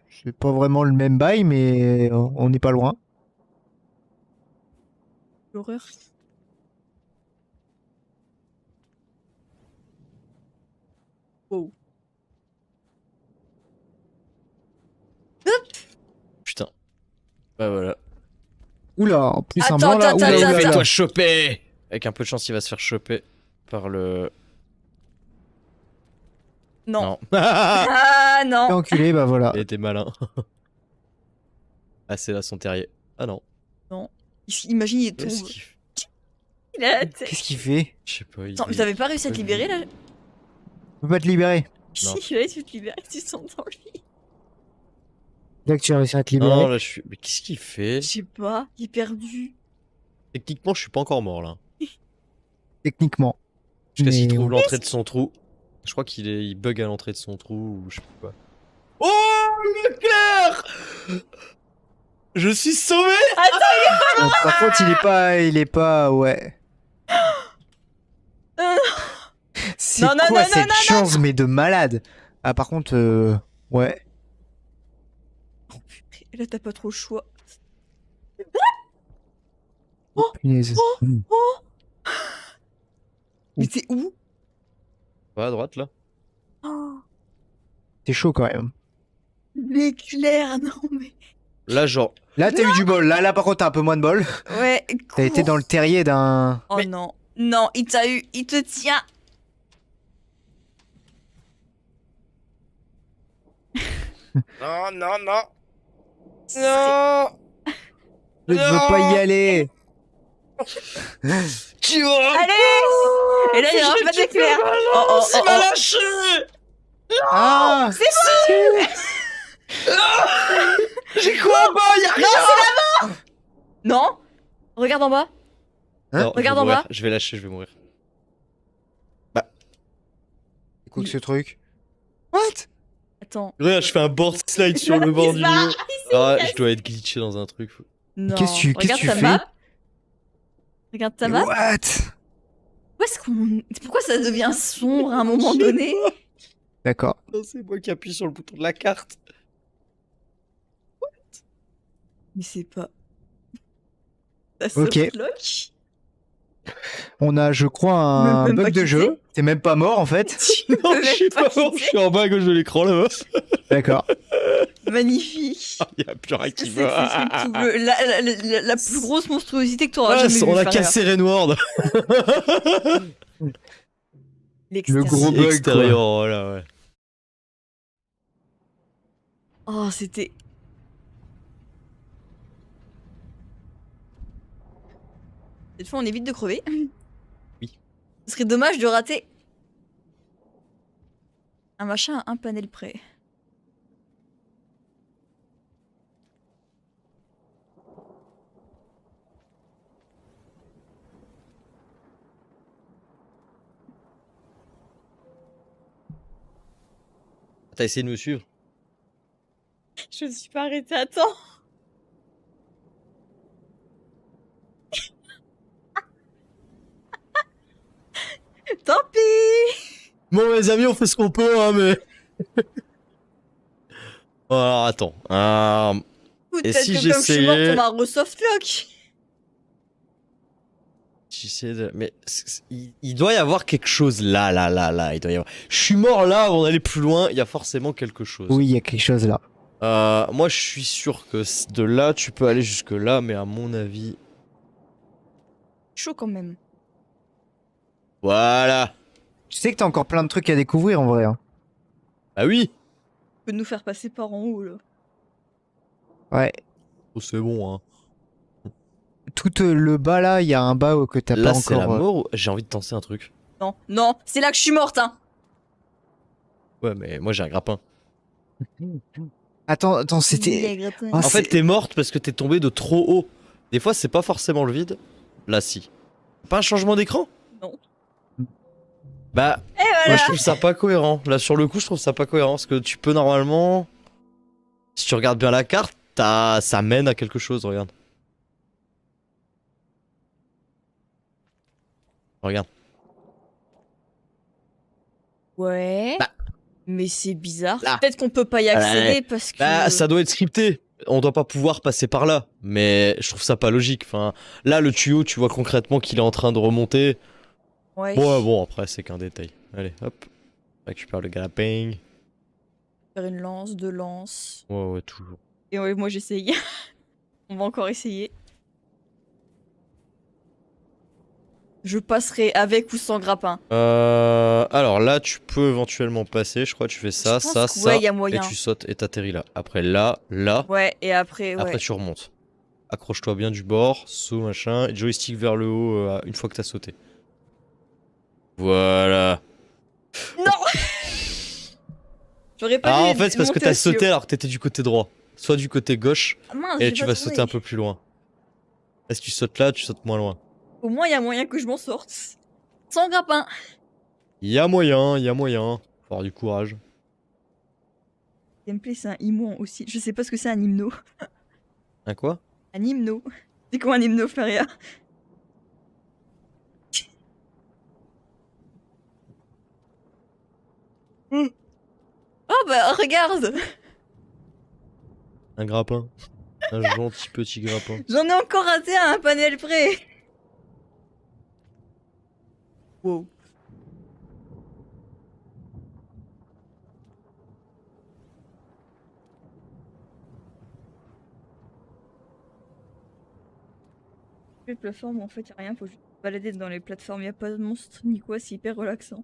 C'est pas vraiment le même bail, mais on n'est pas loin. L'horreur. Wow. Putain. Bah voilà. Oula, en plus un Attends, blanc là. attends, Oula, attends, oula, attends. oula. Fais-toi choper. Avec un peu de chance, il va se faire choper par le... Non. Non. Ah T'es non. enculé, bah voilà. Il était malin. Ah, c'est là son terrier. Ah non. Imagine, il Qu'est-ce tombe. qu'il fait? Il a la tête. Qu'est-ce qu'il fait? Je sais pas. Attends, mais t'avais pas réussi à te libérer là? On peut pas te libérer. Non. Si, là, tu te libères, tu sens dans le lit. Là que tu as réussi à te Non, libérer. là, je suis. Mais qu'est-ce qu'il fait? Je sais pas, il est perdu. Techniquement, je suis pas encore mort là. Techniquement. Jusqu'à s'il Mais trouve on- l'entrée de son trou. Je crois il bug à l'entrée de son trou ou je sais pas quoi. Oh, Leclerc! Je suis sauvé! Par contre, il est pas, ouais. C'est Non, non, quoi non, non, cette non, chance, mais de malade. Ah, par contre, ouais. Et là, t'as pas trop le choix. Punaise. Hmm. Mais t'es où? Pas à droite là. Oh, C'est chaud quand même. l'éclair, non mais. Là, genre. Là, t'as eu du bol. Là, par contre, t'as un peu moins de bol. Ouais, T'as été dans le terrier d'un. Oh non, non, il t'a eu, il te tient. Non, non, non! Non! Je ne veux pas y aller. Tu vois? Allez! Et là, il y aura pas d'éclair. Oh, oh, C'est oh, m'a oh. lâché! Ah, J'ai quoi en bas? Y'a rien! Non? Regarde en bas. Hein? Non, Regarde je vais en mourir. bas. Je vais lâcher, je vais mourir. C'est quoi que ce truc? What? Attends. Regarde, je fais un board slide sur le bord du Il se barre, jeu. Ah, je dois être glitché dans un truc. Non. Qu'est-ce que tu Regarde ta fais? map. Regarde ta map. What? Où est-ce qu'on... Pourquoi ça devient sombre à un moment donné? D'accord. Non, c'est moi qui appuie sur le bouton de la carte. Mais c'est pas... Ça se Ok. bloque. On a, je crois, un Même pas bug de quitté. jeu. T'es même pas mort en fait. Non, peux je suis même pas pas mort, quitter. je suis en bas à gauche de l'écran là-bas. D'accord. Magnifique. Il y a plus rien qui C'est va. tout bleu. La plus grosse monstruosité que t'auras Ah, jamais vue. on a Farah. cassé Rainward. Le gros bug, Extérieur, voilà, ouais. Oh, c'était... Cette fois, on évite de crever. Oui. Ce serait dommage de rater un machin à un panel près. T'as essayé de me suivre? Je ne suis pas arrêtée à temps. Tant pis. Bon, les amis, on fait ce qu'on peut, hein, mais. Alors, attends. Peut-être si que comme je suis morte, j'essayais- on m'a re-softlock. J'essaie de. Mais il doit y avoir quelque chose là. Il doit y avoir. Je suis mort là avant d'aller plus loin. Il y a forcément quelque chose. Oui, il y a quelque chose là. Moi, je suis sûr que de là, tu peux aller jusque là, mais à mon avis. Chaud quand même. Voilà. Tu sais que t'as encore plein de trucs à découvrir en vrai. Hein. Bah oui. Peut nous faire passer par en haut là. Ouais. Oh, c'est bon, hein. Tout le bas là, il y a un bas que t'as Là, pas c'est la encore. mort. J'ai envie de tenter un truc. Non, non, c'est là que je suis morte, hein. Ouais, mais moi, j'ai un grappin. Attends, c'était. Ah, En fait, c'est- t'es morte parce que t'es tombée de trop haut. Des fois, c'est pas forcément le vide. Là, si. Pas un changement d'écran? Non. Bah, Et moi, voilà. je trouve ça pas cohérent. Là, sur le coup, je trouve ça pas cohérent. Parce que tu peux normalement. Si tu regardes bien la carte, ça mène à quelque chose. Regarde. Regarde. Ouais. Bah. Mais c'est bizarre. Là. Peut-être qu'on peut pas y accéder parce que. Bah, ça doit être scripté. On doit pas pouvoir passer par là. Mais je trouve ça pas logique. Enfin, là, le tuyau, tu vois concrètement qu'il est en train de remonter. Ouais. Ouais, bon, après, c'est qu'un détail. Allez, hop. Récupère le grappin. Faire une lance, deux lances. Ouais, toujours. Et ouais, moi j'essaye. On va encore essayer. Je passerai avec ou sans grappin. Alors là, tu peux éventuellement passer. Je crois que tu fais ça, Je pense ça, que ça. ouais, y a Et moyen. tu sautes et t'atterris là. Après là, là. Ouais, et après, ouais. Après tu remontes. Accroche-toi bien du bord, saut machin, et joystick vers le haut une fois que t'as sauté. Voilà. Non. J'aurais pas Ah dû en fait c'est parce que monter t'as aussi sauté haut. alors que t'étais du côté droit. Soit du côté gauche, Ah mince, et j'ai tu pas vas tourné. sauter un peu plus loin. Et si tu sautes là, tu sautes moins loin. Au moins, y a moyen que je m'en sorte. Sans grappin. Il y a moyen, il y a moyen. Faut avoir du courage. Gameplay, c'est un hymne aussi. Je sais pas ce que c'est un hymno. Un quoi? Un hymno. C'est quoi un hymno, Faria? Oh bah regarde. Un grappin. Un gentil petit grappin. J'en ai encore raté à un panel près. Wow. Les plateformes, en fait, y a rien, faut juste se balader dans les plateformes, y a pas de monstre ni quoi, c'est hyper relaxant.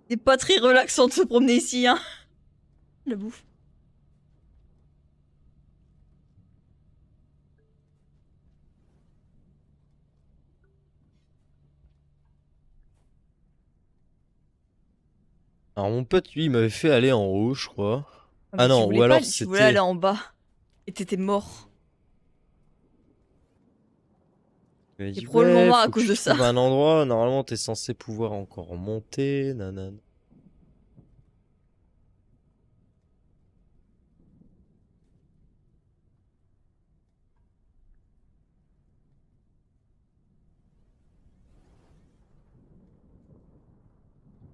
C'est pas très relaxant de se promener ici, hein. La bouffe. Alors mon pote lui il m'avait fait aller en haut je crois. Ah, Ah mais tu non, ou voulais pas, alors tu voulais aller c'était... en bas. Et t'étais mort. Il m'a T'es dit probablement ouais, mort à faut que cause tu de ça. trouves un endroit, normalement t'es censé pouvoir encore monter, nanana.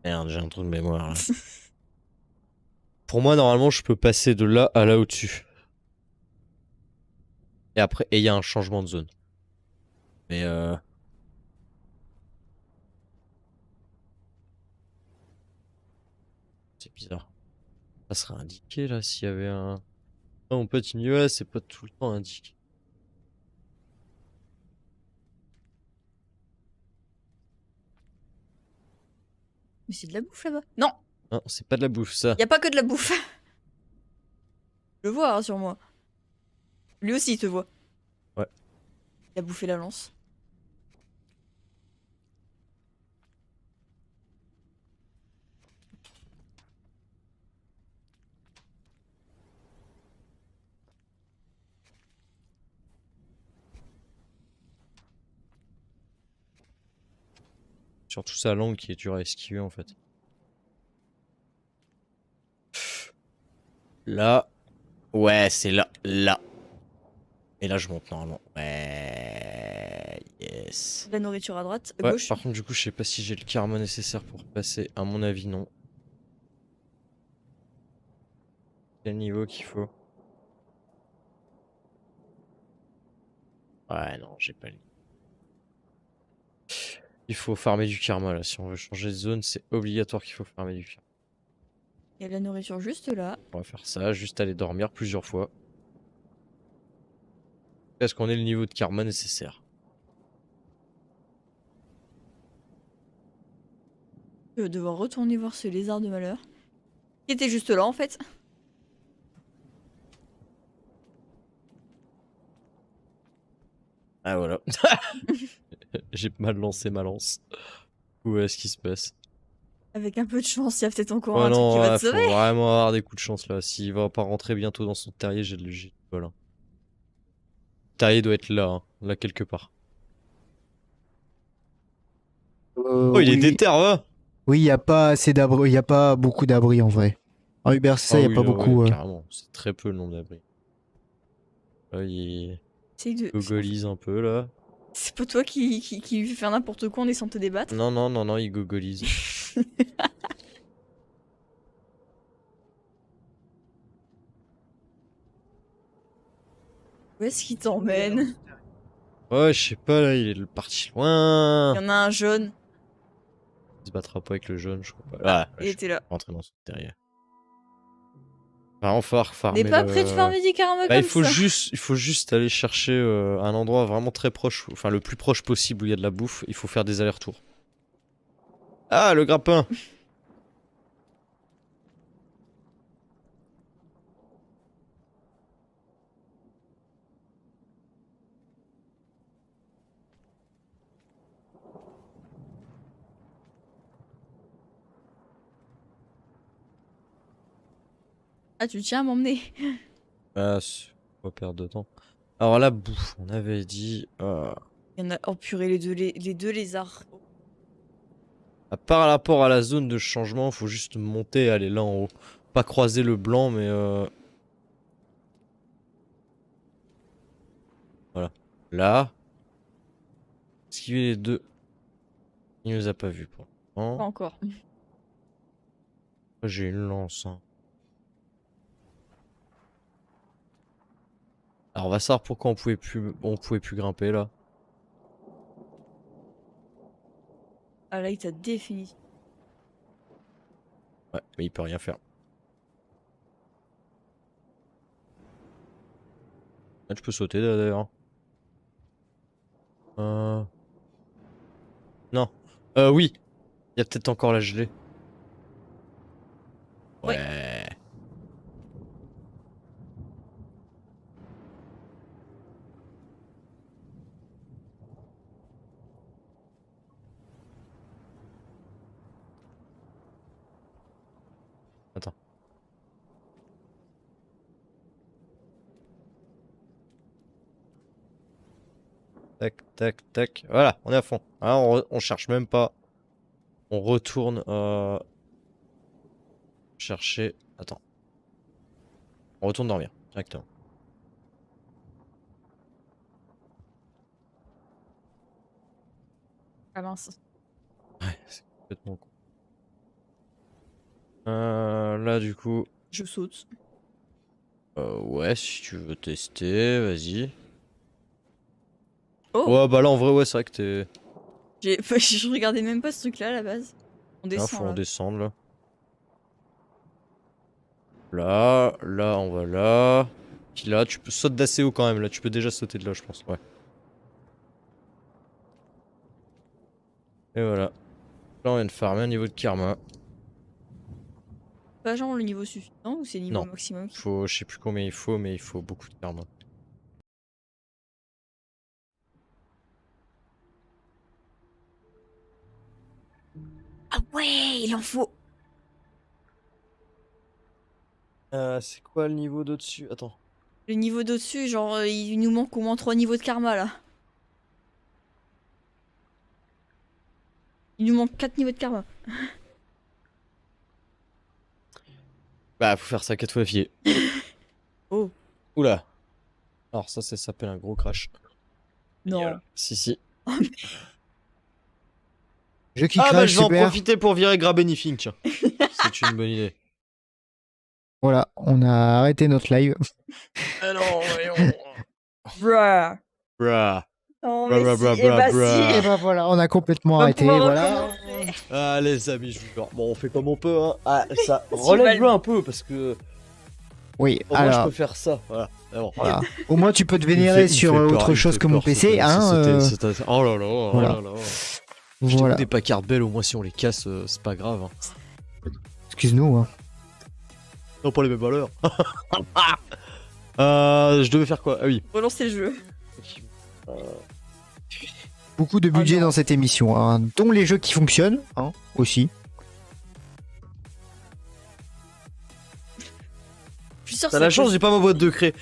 Merde, j'ai un trou de mémoire là. Pour moi, normalement, je peux passer de là à là au-dessus. Et après, il y a un changement de zone. Mais c'est bizarre. Ça serait indiqué là s'il y avait un... Ah, mon pote il me dit ouais, c'est pas tout le temps indiqué. Mais c'est de la bouffe là-bas. Non, Non, c'est pas de la bouffe ça. y a pas que de la bouffe. Je le vois hein, sur moi. Lui aussi il te voit. Ouais. Il a bouffé la lance. Surtout sa langue qui est dure à esquiver en fait. Là. Ouais, c'est là. Là. Et là, je monte normalement. Ouais. Yes. La nourriture à droite, à Ouais, gauche. par contre, du coup, je sais pas si j'ai le karma nécessaire pour passer. À mon avis, non. Quel niveau qu'il faut? Ouais, non, j'ai pas le... Il faut farmer du karma là. Si on veut changer de zone, c'est obligatoire qu'il faut farmer du karma. Il y a de la nourriture juste là. On va faire ça, juste aller dormir plusieurs fois. Est-ce qu'on ait le niveau de karma nécessaire? Je vais devoir retourner voir ce lézard de malheur. Qui était juste là en fait. Ah voilà. J'ai mal lancé ma lance. Où est-ce qu'il se passe? Avec un peu de chance, il y a peut-être encore Oh un truc qui non, va ouais, te faut sauver. vraiment avoir des coups de chance là. S'il va pas rentrer bientôt dans son terrier, j'ai du bol. Hein. Le terrier doit être là, hein, là quelque part. Oh, il est Oui, déter, va! oui, il y a pas assez d'abris, il y a pas beaucoup d'abris en vrai. En Uber, c'est ça, Ah il y a oui, pas là, ouais, beaucoup. carrément. C'est très peu le nombre d'abris. Là, il Essaye de. gogolise un peu là. C'est pas toi qui lui fait faire n'importe quoi en essayant de te débattre. Non, non, non, non, il gogolise. Où est-ce qu'il t'emmène? Ouais, je sais pas là, il est parti loin. Il y en a un jaune. Il se battra pas avec le jaune, je crois pas. Ah, Ouais, il je était là. suis rentré dans son terrier. Vraiment falloir On n'est farmer pas prêt de farmer du karma Bah, comme ça. il faut juste aller chercher un endroit vraiment très proche, enfin le plus proche possible où il y a de la bouffe. Il faut faire des allers-retours. Ah, le grappin! Ah, tu tiens à m'emmener. Ah, faut pas perdre de temps. Alors la bouffe, on avait dit... Il y en a. Oh purée, les deux lézards. Par rapport à la zone de changement, faut juste monter et aller là en haut. Pas croiser le blanc, mais voilà. Là. Esquiver les deux. Il nous a pas vu pour Pas l'instant. encore. J'ai une lance. Hein. Alors on va savoir pourquoi on pouvait plus grimper là. Ah là, il t'a défini. Ouais, mais il peut rien faire. Ah, tu peux sauter là, d'ailleurs. Non. Oui. Il y a peut-être encore la gelée. Ouais. Ouais. Attends. Tac, tac, tac. Voilà, on est à fond. Hein, on cherche même pas. On retourne chercher. Attends. On retourne dormir directement. Ah mince. Ouais, c'est complètement con. Là du coup. Je saute. Ouais, si tu veux tester, vas-y. Oh Ouais, bah là en vrai, ouais, c'est vrai que t'es. Je regardais même pas ce truc-là à la base. On Là, descend faut en là. descendre là. Là, on va là. Puis là, tu peux sauter d'assez haut quand même. Là, tu peux déjà sauter de là, je pense. Ouais. Et voilà. Là, on vient de farmer un niveau de karma. Pas genre le niveau suffisant ou c'est le niveau Non. maximum Faut, je sais plus combien il faut, mais il faut beaucoup de karma. Ah ouais, il en faut. C'est quoi le niveau d'au-dessus? Attends. Le niveau d'au-dessus, genre il nous manque au moins 3 niveaux de karma là. Il nous manque 4 niveaux de karma. Bah, faut faire ça 4 fois fier. Oh. Oula. Alors, ça s'appelle un gros crash. Non. Génial. Si, si. Jeu qui Ah, bah, crache, je vais en super. profiter pour virer Grabenifing, tiens. C'est une bonne idée. Voilà, on a arrêté notre live. Ah non, voyons. Bruh. Bruh. Oh, Bruh, mais bruh, si. bruh, Eh bah bruh, si. bruh. Et bah voilà, on a complètement On va arrêté. pouvoir Voilà. recommencer. Ah, les amis, je vous jure. Bon, on fait comme on peut, hein. Ah, ça. Tu Relève-le vas un peu, parce que. Oui, Au moins, je alors, peux faire ça. Voilà. Ah bon. voilà. Au moins, tu peux te Il me vénérer fait- il sur me fait peur, autre il me chose fait que mon peur, PC. Hein, Oh là là, oh voilà. là là. Je t'ai voilà. des Packard Bell, au moins si on les casse, c'est pas grave. Hein. Excuse-nous. Hein. Non, pas les mêmes valeurs. Je devais faire quoi? Ah oui. Relancer le jeu. Beaucoup de budget non. dans cette émission, hein, dont les jeux qui fonctionnent hein, aussi. Je suis sûre T'as que la c'est chance, j'ai pas ma boîte de craie.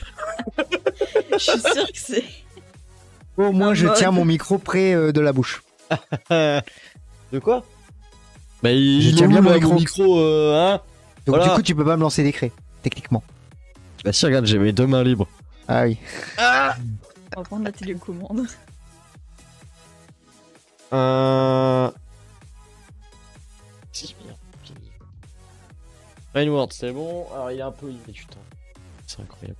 Je suis sûre que c'est. Au moins, Un je mode. tiens mon micro près de la bouche. De quoi? Bah, Je il tiens est bien où, mon là, micro. micro, hein? Donc Voilà. du coup, tu peux pas me lancer des craies, techniquement. Bah si, regarde, j'ai mes deux mains libres. Ah oui. On va prendre la télécommande. Si, bien. Rainward, c'est bon. Alors, il est un peu... Il met du temps. C'est incroyable.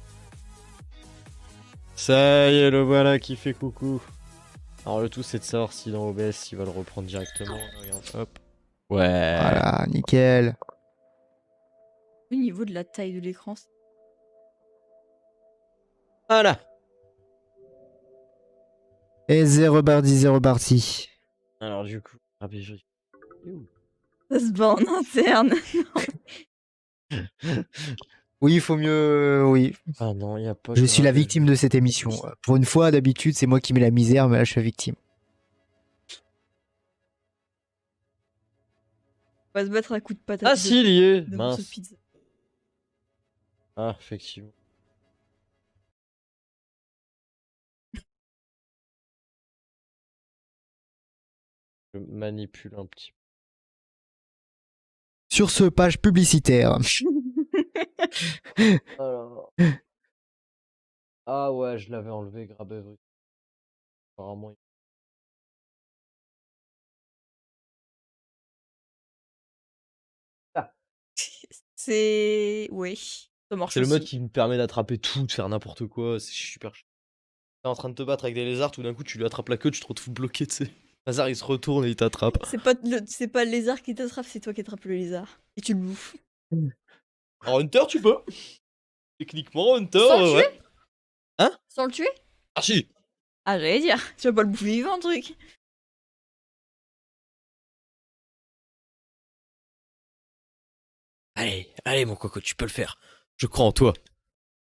Ça y est, le voilà qui fait coucou. Alors, le tout, c'est de savoir si dans OBS, il va le reprendre directement. Regarde, hop. Ouais. Voilà, nickel. Au niveau de la taille de l'écran. Voilà. Et c'est reparti. Alors du coup, ah, ben, je- Ça se bat en interne. Oui, il faut mieux. Oui. Ah non, il y a pas. Je suis la grave. victime de cette émission. Pour une fois, d'habitude, c'est moi qui mets la misère, mais là, je suis la victime. On va se battre à coups de patate. Ah si, il y est. de morceaux de Mince. pizza. Ah, effectivement. Je manipule un petit Sur ce, page publicitaire. peu. Alors. Ah ouais, je l'avais enlevé, Grabev. Apparemment. Ah, C'est. Oui. Ça marche c'est le mode aussi. qui me permet d'attraper tout, de faire n'importe quoi. C'est super chiant. T'es en train de te battre avec des lézards, tout d'un coup tu lui attrapes la queue, tu te retrouves bloqué, tu sais. Le lézard il se retourne et il t'attrape. C'est pas le lézard qui t'attrape, c'est toi qui attrapes le lézard. Et tu le bouffes. En Hunter, tu peux. Techniquement, Hunter, Sans le tuer ouais. Hein? Sans le tuer Ah si. Ah, j'allais dire. Tu vas pas le bouffer vivant, le truc. Allez, allez mon coco, tu peux le faire. Je crois en toi.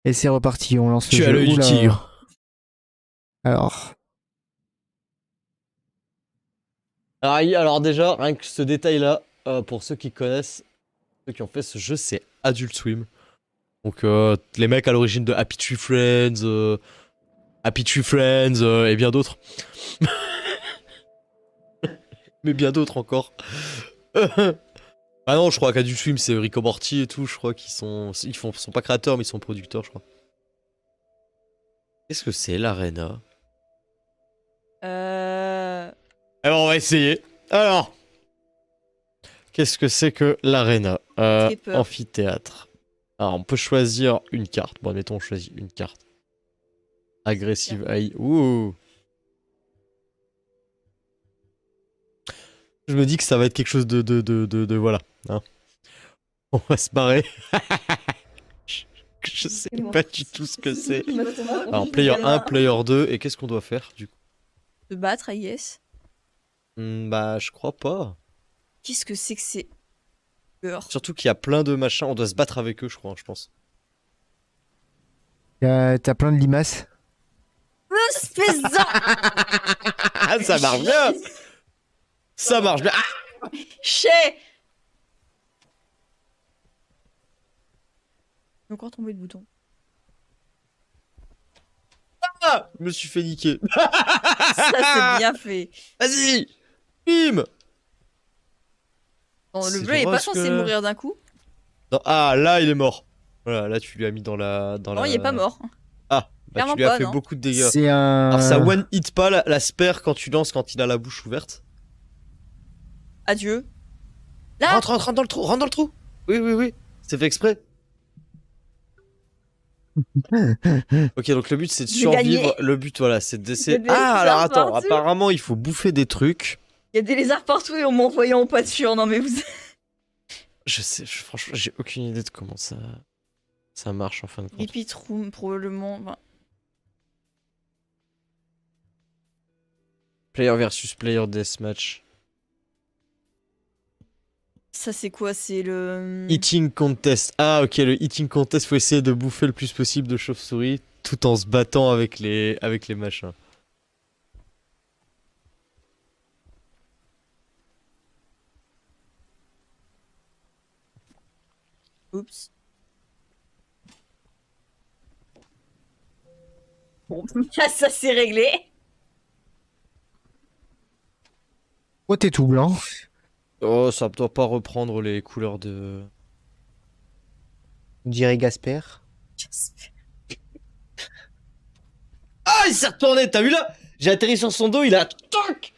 Et c'est reparti, on lance le Tu as jeu. l'œil du Oula. tigre. Alors, Alors déjà, rien que ce détail-là, pour ceux qui connaissent, ceux qui ont fait ce jeu, c'est Adult Swim. Donc les mecs à l'origine de Happy Tree Friends et bien d'autres. Mais bien d'autres encore. Ah non, je crois qu'Adult Swim c'est Rick et Morty et tout, je crois qu'ils sont sont pas créateurs mais ils sont producteurs, je crois. Qu'est-ce que c'est l'Arena? Alors on va essayer. Alors, qu'est-ce que c'est que l'Arena? Très peur. Amphithéâtre. Alors on peut choisir une carte. Bon, admettons on choisit une carte. Agressive AI. Ouh. Je me dis que ça va être quelque chose de voilà. Hein. On va se barrer. Je sais pas du tout ce que c'est. Alors, player 1, player 2, et qu'est-ce qu'on doit faire du coup? Se battre, I guess. Bah, je crois pas. Qu'est-ce que c'est peur? Surtout qu'il y a plein de machins, on doit se battre avec eux, je crois, je pense. t'as plein de limaces. Espèce de... Ah, ça marche bien! Ça marche bien! Ah, Chais. J'ai encore tombé le bouton. ah, je me suis fait niquer. Ça, c'est bien fait. Vas-y! Bim! Bon, le C'est bleu est pas dommage censé que- mourir d'un coup. Non, ah, là, il est mort. Voilà, là, tu lui as mis dans la... Non, il est pas mort. Ah, bah, Clairement tu lui as pas, fait non. beaucoup de dégâts. C'est un. Alors, ça one hit pas la spare quand tu lances, quand il a la bouche ouverte. Adieu. Là. Rentre dans le trou, rentre dans le trou. Oui, oui, oui. C'est fait exprès. Ok, donc le but c'est de J'ai survivre. gagné. Le but, voilà, c'est d'essayer. Il y a des Ah, alors lézards attends, partout. apparemment il faut bouffer des trucs. Il y a des lézards partout et on m'envoyait en pâture. Non, mais vous. Je sais, franchement, j'ai aucune idée de comment ça marche en fin de compte. Repeat room, probablement. Enfin, Player versus player deathmatch. ça, c'est quoi? C'est le. Eating contest. Ah, ok, le eating contest, faut essayer de bouffer le plus possible de chauves-souris tout en se battant avec les machins. Oups. Bon, ça c'est réglé. Oh, t'es tout blanc. Oh, ça doit pas reprendre les couleurs de. On dirait Gasper. Ah, il s'est retourné, t'as vu là? J'ai atterri sur son dos, il a. Toc.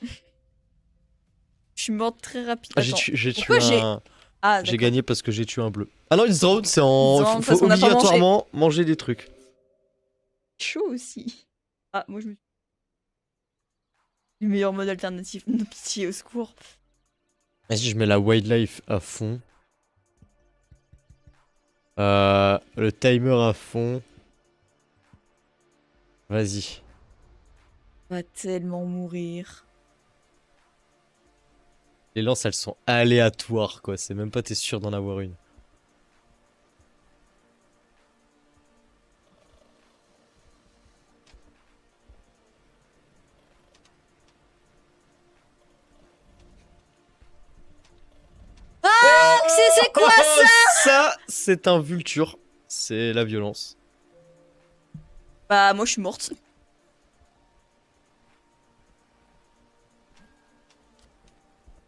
Je suis morte très rapide. Ah, Attends. j'ai tué Pourquoi j'ai- un. Ah, J'ai d'accord. gagné parce que j'ai tué un bleu. Ah non, it's drone, c'est en. It's Il drone, faut parce qu'on n'a pas obligatoirement manger des trucs. Chaud aussi. Ah, moi je me suis. Le meilleur mode alternatif. Non, pitié, au secours. Vas-y, je mets la wildlife à fond. Le timer à fond. Vas-y. On va tellement mourir. Les lances, elles sont aléatoires, quoi. C'est même pas t'es sûr d'en avoir une. C'est quoi ça? Ça, c'est un vulture. C'est la violence. Bah, moi je suis morte.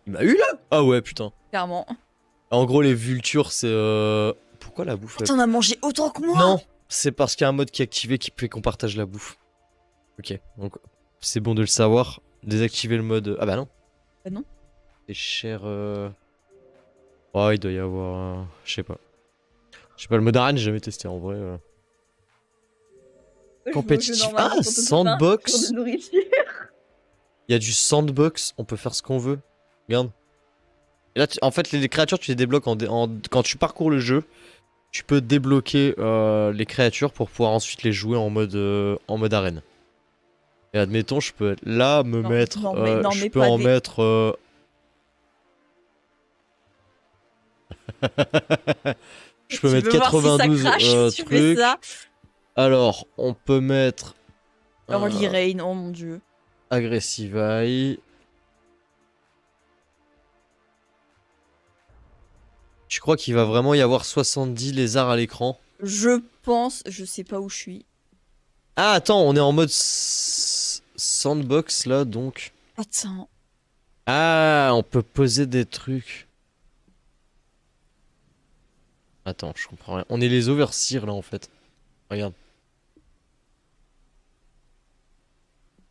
Il m'a eu là? Ah ouais, putain. Clairement. En gros, les vultures, c'est... Pourquoi la bouffe? T'en as mangé autant que moi? Non, c'est parce qu'il y a un mode qui est activé qui fait qu'on partage la bouffe. Ok, donc c'est bon de le savoir. Désactiver le mode... Ah bah non. Bah non. C'est cher... Oh, il doit y avoir... Je sais pas. Je sais pas, le mode arène, j'ai jamais testé en vrai. Compétitif. Ah, sandbox. Il y a du sandbox, on peut faire ce qu'on veut. Regarde. Et là, en fait, les créatures, tu les débloques quand tu parcours le jeu. Tu peux débloquer les créatures pour pouvoir ensuite les jouer en mode arène. Et admettons, je peux là me Non, mettre. non, mais- non, je mais peux pas en des- mettre. Je peux Tu mettre veux voir si ça 92 crache si tu fais trucs. ça? Alors, on peut mettre. Alors, l'Irain, oh mon dieu. Aggressive Eye. Je crois qu'il va vraiment y avoir 70 lézards à l'écran. Je pense, je sais pas où je suis. Ah, attends, on est en mode sandbox là donc. Attends. Ah, on peut poser des trucs. Attends, je comprends rien. On est les overseers là en fait. Regarde.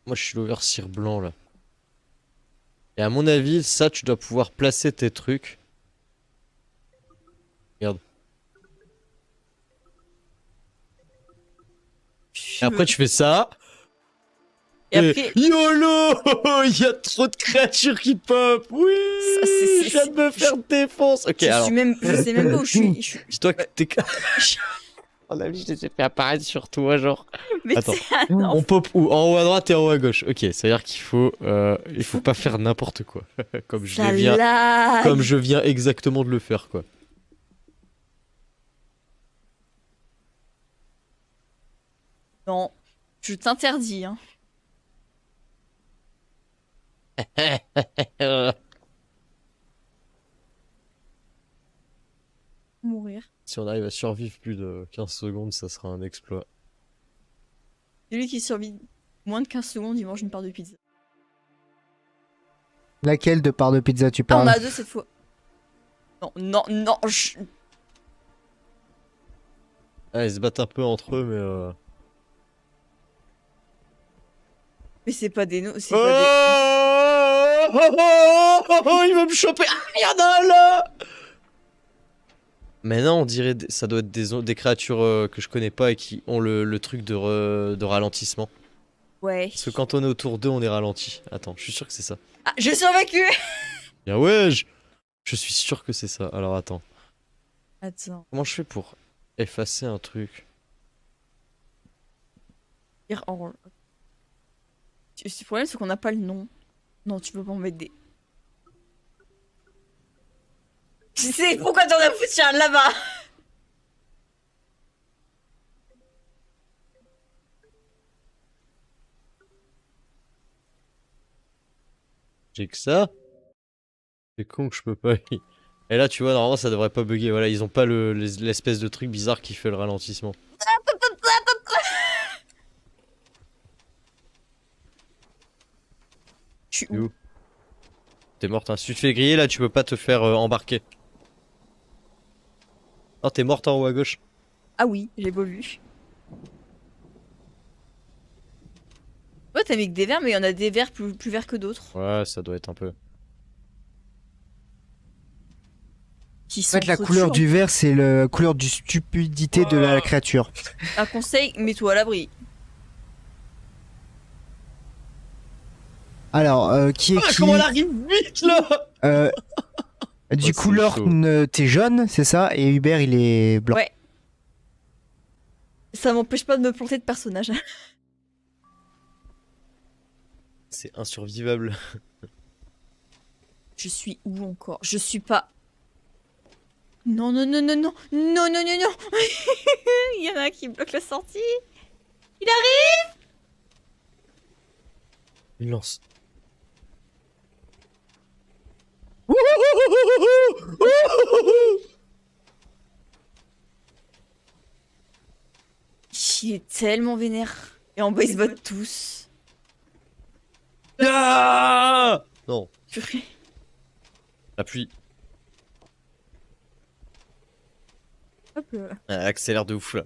Moi je suis l'overseer blanc là. Et à mon avis, ça tu dois pouvoir placer tes trucs. Regarde. Et après tu fais ça. Et après, YOLO. Il y a trop de créatures qui pop. Oui. Ça, c'est- Je viens de me faire défonce. Ok, alors. je sais même pas où je suis. C'est toi que t'es. On a vu, je les ai fait apparaître sur toi, genre. Mais Attends. c'est un On pop où? En haut à droite et en haut à gauche. Ok, c'est-à-dire qu'il faut, pas faire n'importe quoi. comme enfant. je viens exactement de le faire, quoi. Non, je t'interdis. Hein. Mourir. Si on arrive à survivre plus de 15 secondes, ça sera un exploit. Celui qui survit moins de 15 secondes, il mange une part de pizza. Laquelle de part de pizza tu Ah, on parles? a deux cette fois. Non, non, non. Ah, ils se battent un peu entre eux, mais. Mais c'est pas des Oh, il va me choper. Ah, il y en a un là. Mais non, on dirait ça doit être des créatures que je connais pas et qui ont le truc de ralentissement. Ouais. Parce que quand on est autour d'eux, on est ralenti. Attends, je suis sûr que c'est ça. Ah, j'ai survécu. Bien ouais, je suis sûr que c'est ça. Alors attends, Attends. comment je fais pour effacer un truc? Le problème, c'est qu'on n'a pas le nom. Non, tu peux pas en mettre des. Tu sais pourquoi t'en as foutu un là-bas? J'ai que ça? C'est con que je peux pas. Et là, tu vois, normalement, ça devrait pas bugger. Voilà, ils ont pas l'espèce de truc bizarre qui fait le ralentissement. Je suis Où où? T'es morte, hein. Si tu te fais griller, là, tu peux pas te faire embarquer. Oh, t'es morte en haut à gauche. Ah oui, j'ai beau vu. Ouais, t'as mis que des verts, mais il y en a des verts plus verts que d'autres. Ouais, ça doit être un peu. Qui En sont fait, la trop couleur durs. du vert, c'est la couleur du stupidité de la créature. Un conseil, mets-toi à l'abri. Alors, qui est Ah, qui comment elle arrive vite là? Du c'est coup, Lorne, t'es jaune, c'est ça? Et Hubert, il est blanc. Ouais. Ça m'empêche pas de me planter de personnage. C'est insurvivable. Je suis où encore? Je suis pas... Non, non, non, non, non, non, non, non, non. Il y en a un qui bloque la sortie. Il arrive. Une lance. Il est tellement vénère. Et en bas, ils se battent tous. Ah non, Purée. la pluie. Hop là. Elle accélère de ouf là.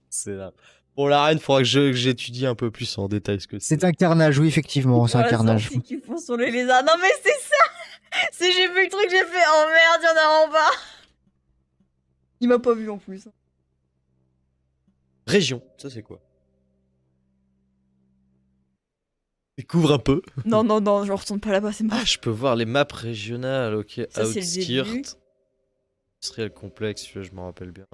C'est là. Bon, la reine, faudra que j'étudie un peu plus en détail ce que c'est. C'est un carnage, oui, effectivement, c'est un Voilà, carnage. sortie qui font sur les lézards. Non mais c'est ça. C'est j'ai vu le truc, j'ai fait oh merde, il y en a en bas. Il m'a pas vu en plus. Région, ça c'est quoi? Découvre un peu. Non, non, non, je retourne pas là-bas, c'est mort. Ah, je peux voir les maps régionales, ok. Ça, c'est le début. Outskirt. Industriel complexe, celui-là, je m'en rappelle bien.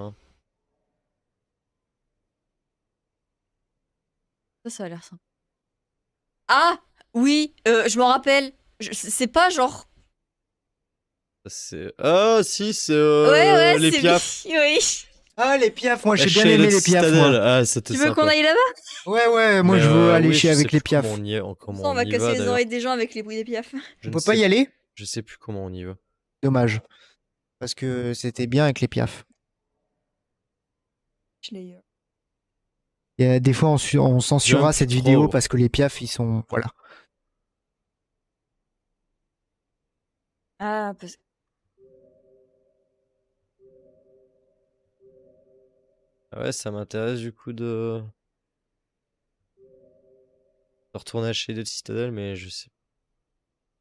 Ça a l'air sympa. Ah oui, je m'en rappelle. C'est pas genre. Ça, c'est. Ah, si, c'est Ouais, les c'est piafs. oui. Ah, les piafs, moi La j'ai bien aimé Charlotte les piafs, Citadel. moi. Ah, c'était Tu veux sympa. qu'on aille là-bas? Ouais, moi Mais, je veux aller oui, chier je avec sais les plus piafs. Comment on y est, comment On va y casser va, les d'ailleurs. oreilles des gens avec les bruits des piafs. Je On ne peut sais pas y aller? Je sais plus comment on y va. Dommage. Parce que c'était bien avec les piafs. Slayer. Il y a des fois on censurera Jump cette vidéo Pro. parce que les piafs ils sont. Voilà. Ah, parce... Ah ouais, ça m'intéresse du coup de retourner à chez de Citadel, mais je sais.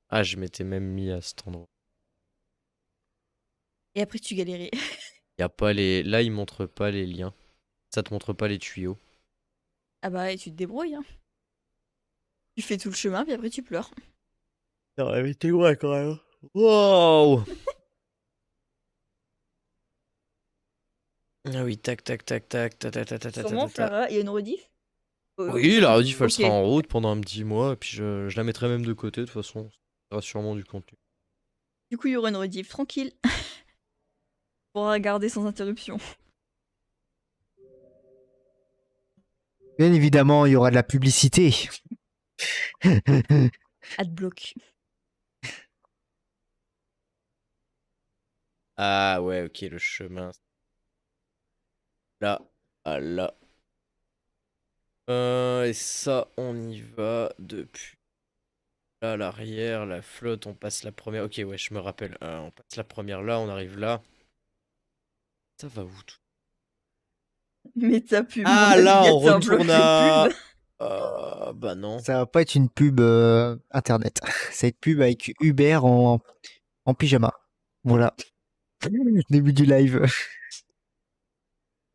Ah, je m'étais même mis à cet endroit. Et après, tu galérais. Y a pas les. Là, il montre pas les liens. Ça te montre pas les tuyaux. Ah bah, et tu te débrouilles, hein. Tu fais tout le chemin, puis après, tu pleures. Non, mais t'es loin quand même. Wow! Ah oui, tac, tac, tac, tac, tac, tac, tac, tac, tac, Sûrement, tac, tac. Clara, il y a une rediff. Oui, la rediff, elle Ok. sera en route pendant un petit mois, et puis je la mettrai même de côté, de toute façon. Ça sera sûrement du contenu. Du coup, il y aura une rediff tranquille. Pour regarder sans interruption. Bien évidemment, il y aura de la publicité. Adblock. Ah ouais, ok, le chemin. Là, à là. Et ça, on y va depuis là, l'arrière, la flotte, on passe la première. Ok, ouais, je me rappelle. On passe la première là, on arrive là. Ça va où tout? Mais ta pub. Ah mon là, on navigateur bloque retourne les à. pubs. Bah non. Ça va pas être une pub internet. Ça va être pub avec Uber en pyjama. Voilà. Début du live.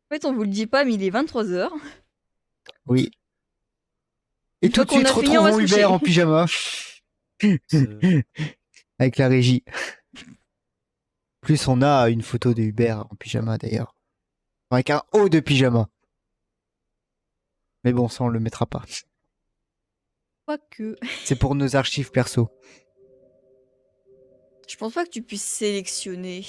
En fait, on vous le dit pas, mais il est 23h. Oui. Et Une tout fois de qu'on suite, a fini, on va retrouvons se Uber coucher. en pyjama. Avec la régie. Plus on a une photo de Uber en pyjama d'ailleurs. Avec un haut de pyjama. Mais bon, ça on le mettra pas. Quoique. C'est pour nos archives perso. Je pense pas que tu puisses sélectionner.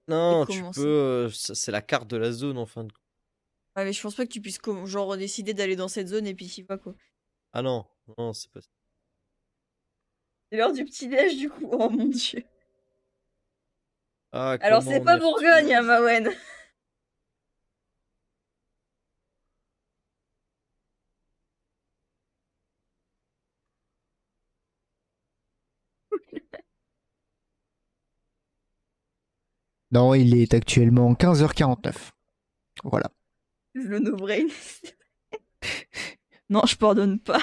Non, Et tu comment peux. C'est la carte de la zone en fin de compte. Ouais, mais je pense pas que tu puisses genre décider d'aller dans cette zone et puis t'y vas quoi. Ah non, non, c'est pas ça. C'est l'heure du petit-déj du coup. Oh mon dieu. Ah, Alors comment c'est on pas y Bourgogne, hein, retourne Mawen. Non, il est actuellement 15h49. Voilà. Le no-brain. Non, je pardonne pas.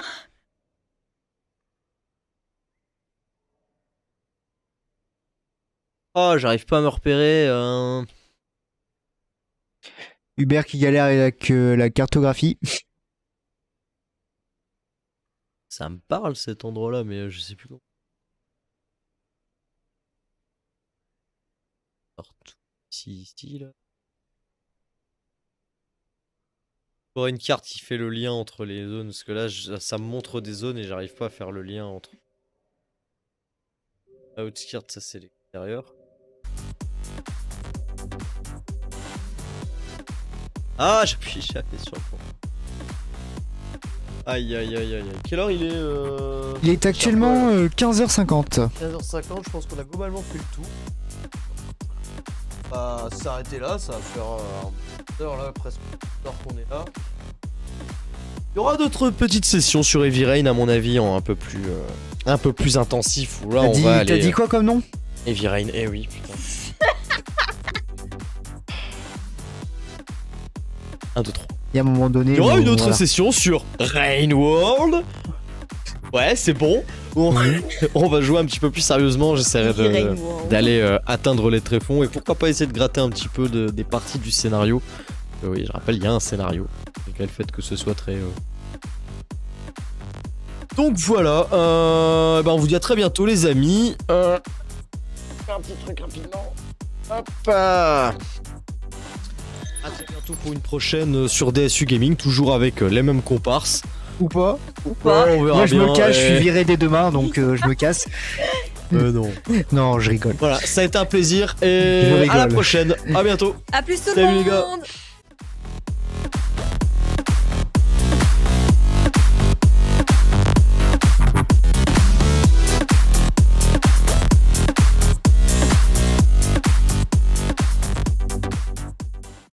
Oh, j'arrive pas à me repérer. Uber qui galère avec la cartographie. Ça me parle cet endroit-là, mais je sais plus comment. ici, là. Il y aura une carte qui fait le lien entre les zones, parce que là, ça me montre des zones et j'arrive pas à faire le lien entre... Outskirt, ça c'est l'extérieur. Ah, j'appuie jamais sur le point. Aïe, aïe, aïe, aïe. Quelle heure il est Il est actuellement 15h50. 15h50, je pense qu'on a globalement fait le tour. On va s'arrêter là, ça va faire une heure là, presque une heure qu'on est là. Il y aura d'autres petites sessions sur Heavy Rain à mon avis en un peu plus intensif où là on va aller... T'as dit quoi comme nom? Heavy Rain, eh oui, putain. 1, 2, 3. Il y a un moment donné. Il y aura une autre voilà. session sur Rain World. Ouais, c'est bon. On va jouer un petit peu plus sérieusement. J'essaierai d'aller atteindre les tréfonds et pourquoi pas essayer de gratter un petit peu des parties du scénario. Oui, je rappelle, il y a un scénario. Malgré le fait que ce soit très... Donc voilà, on vous dit à très bientôt les amis. Un petit truc rapidement. Hop. À très bientôt pour une prochaine sur DSU Gaming, toujours avec les mêmes comparses. Ou pas. Ouais, on verra Moi je bien, me cache, je suis viré dès demain donc je me casse. Non. Non, je rigole. Voilà, ça a été un plaisir Je et à la rigole. prochaine. À bientôt. À plus tout le Salut, les gars. monde.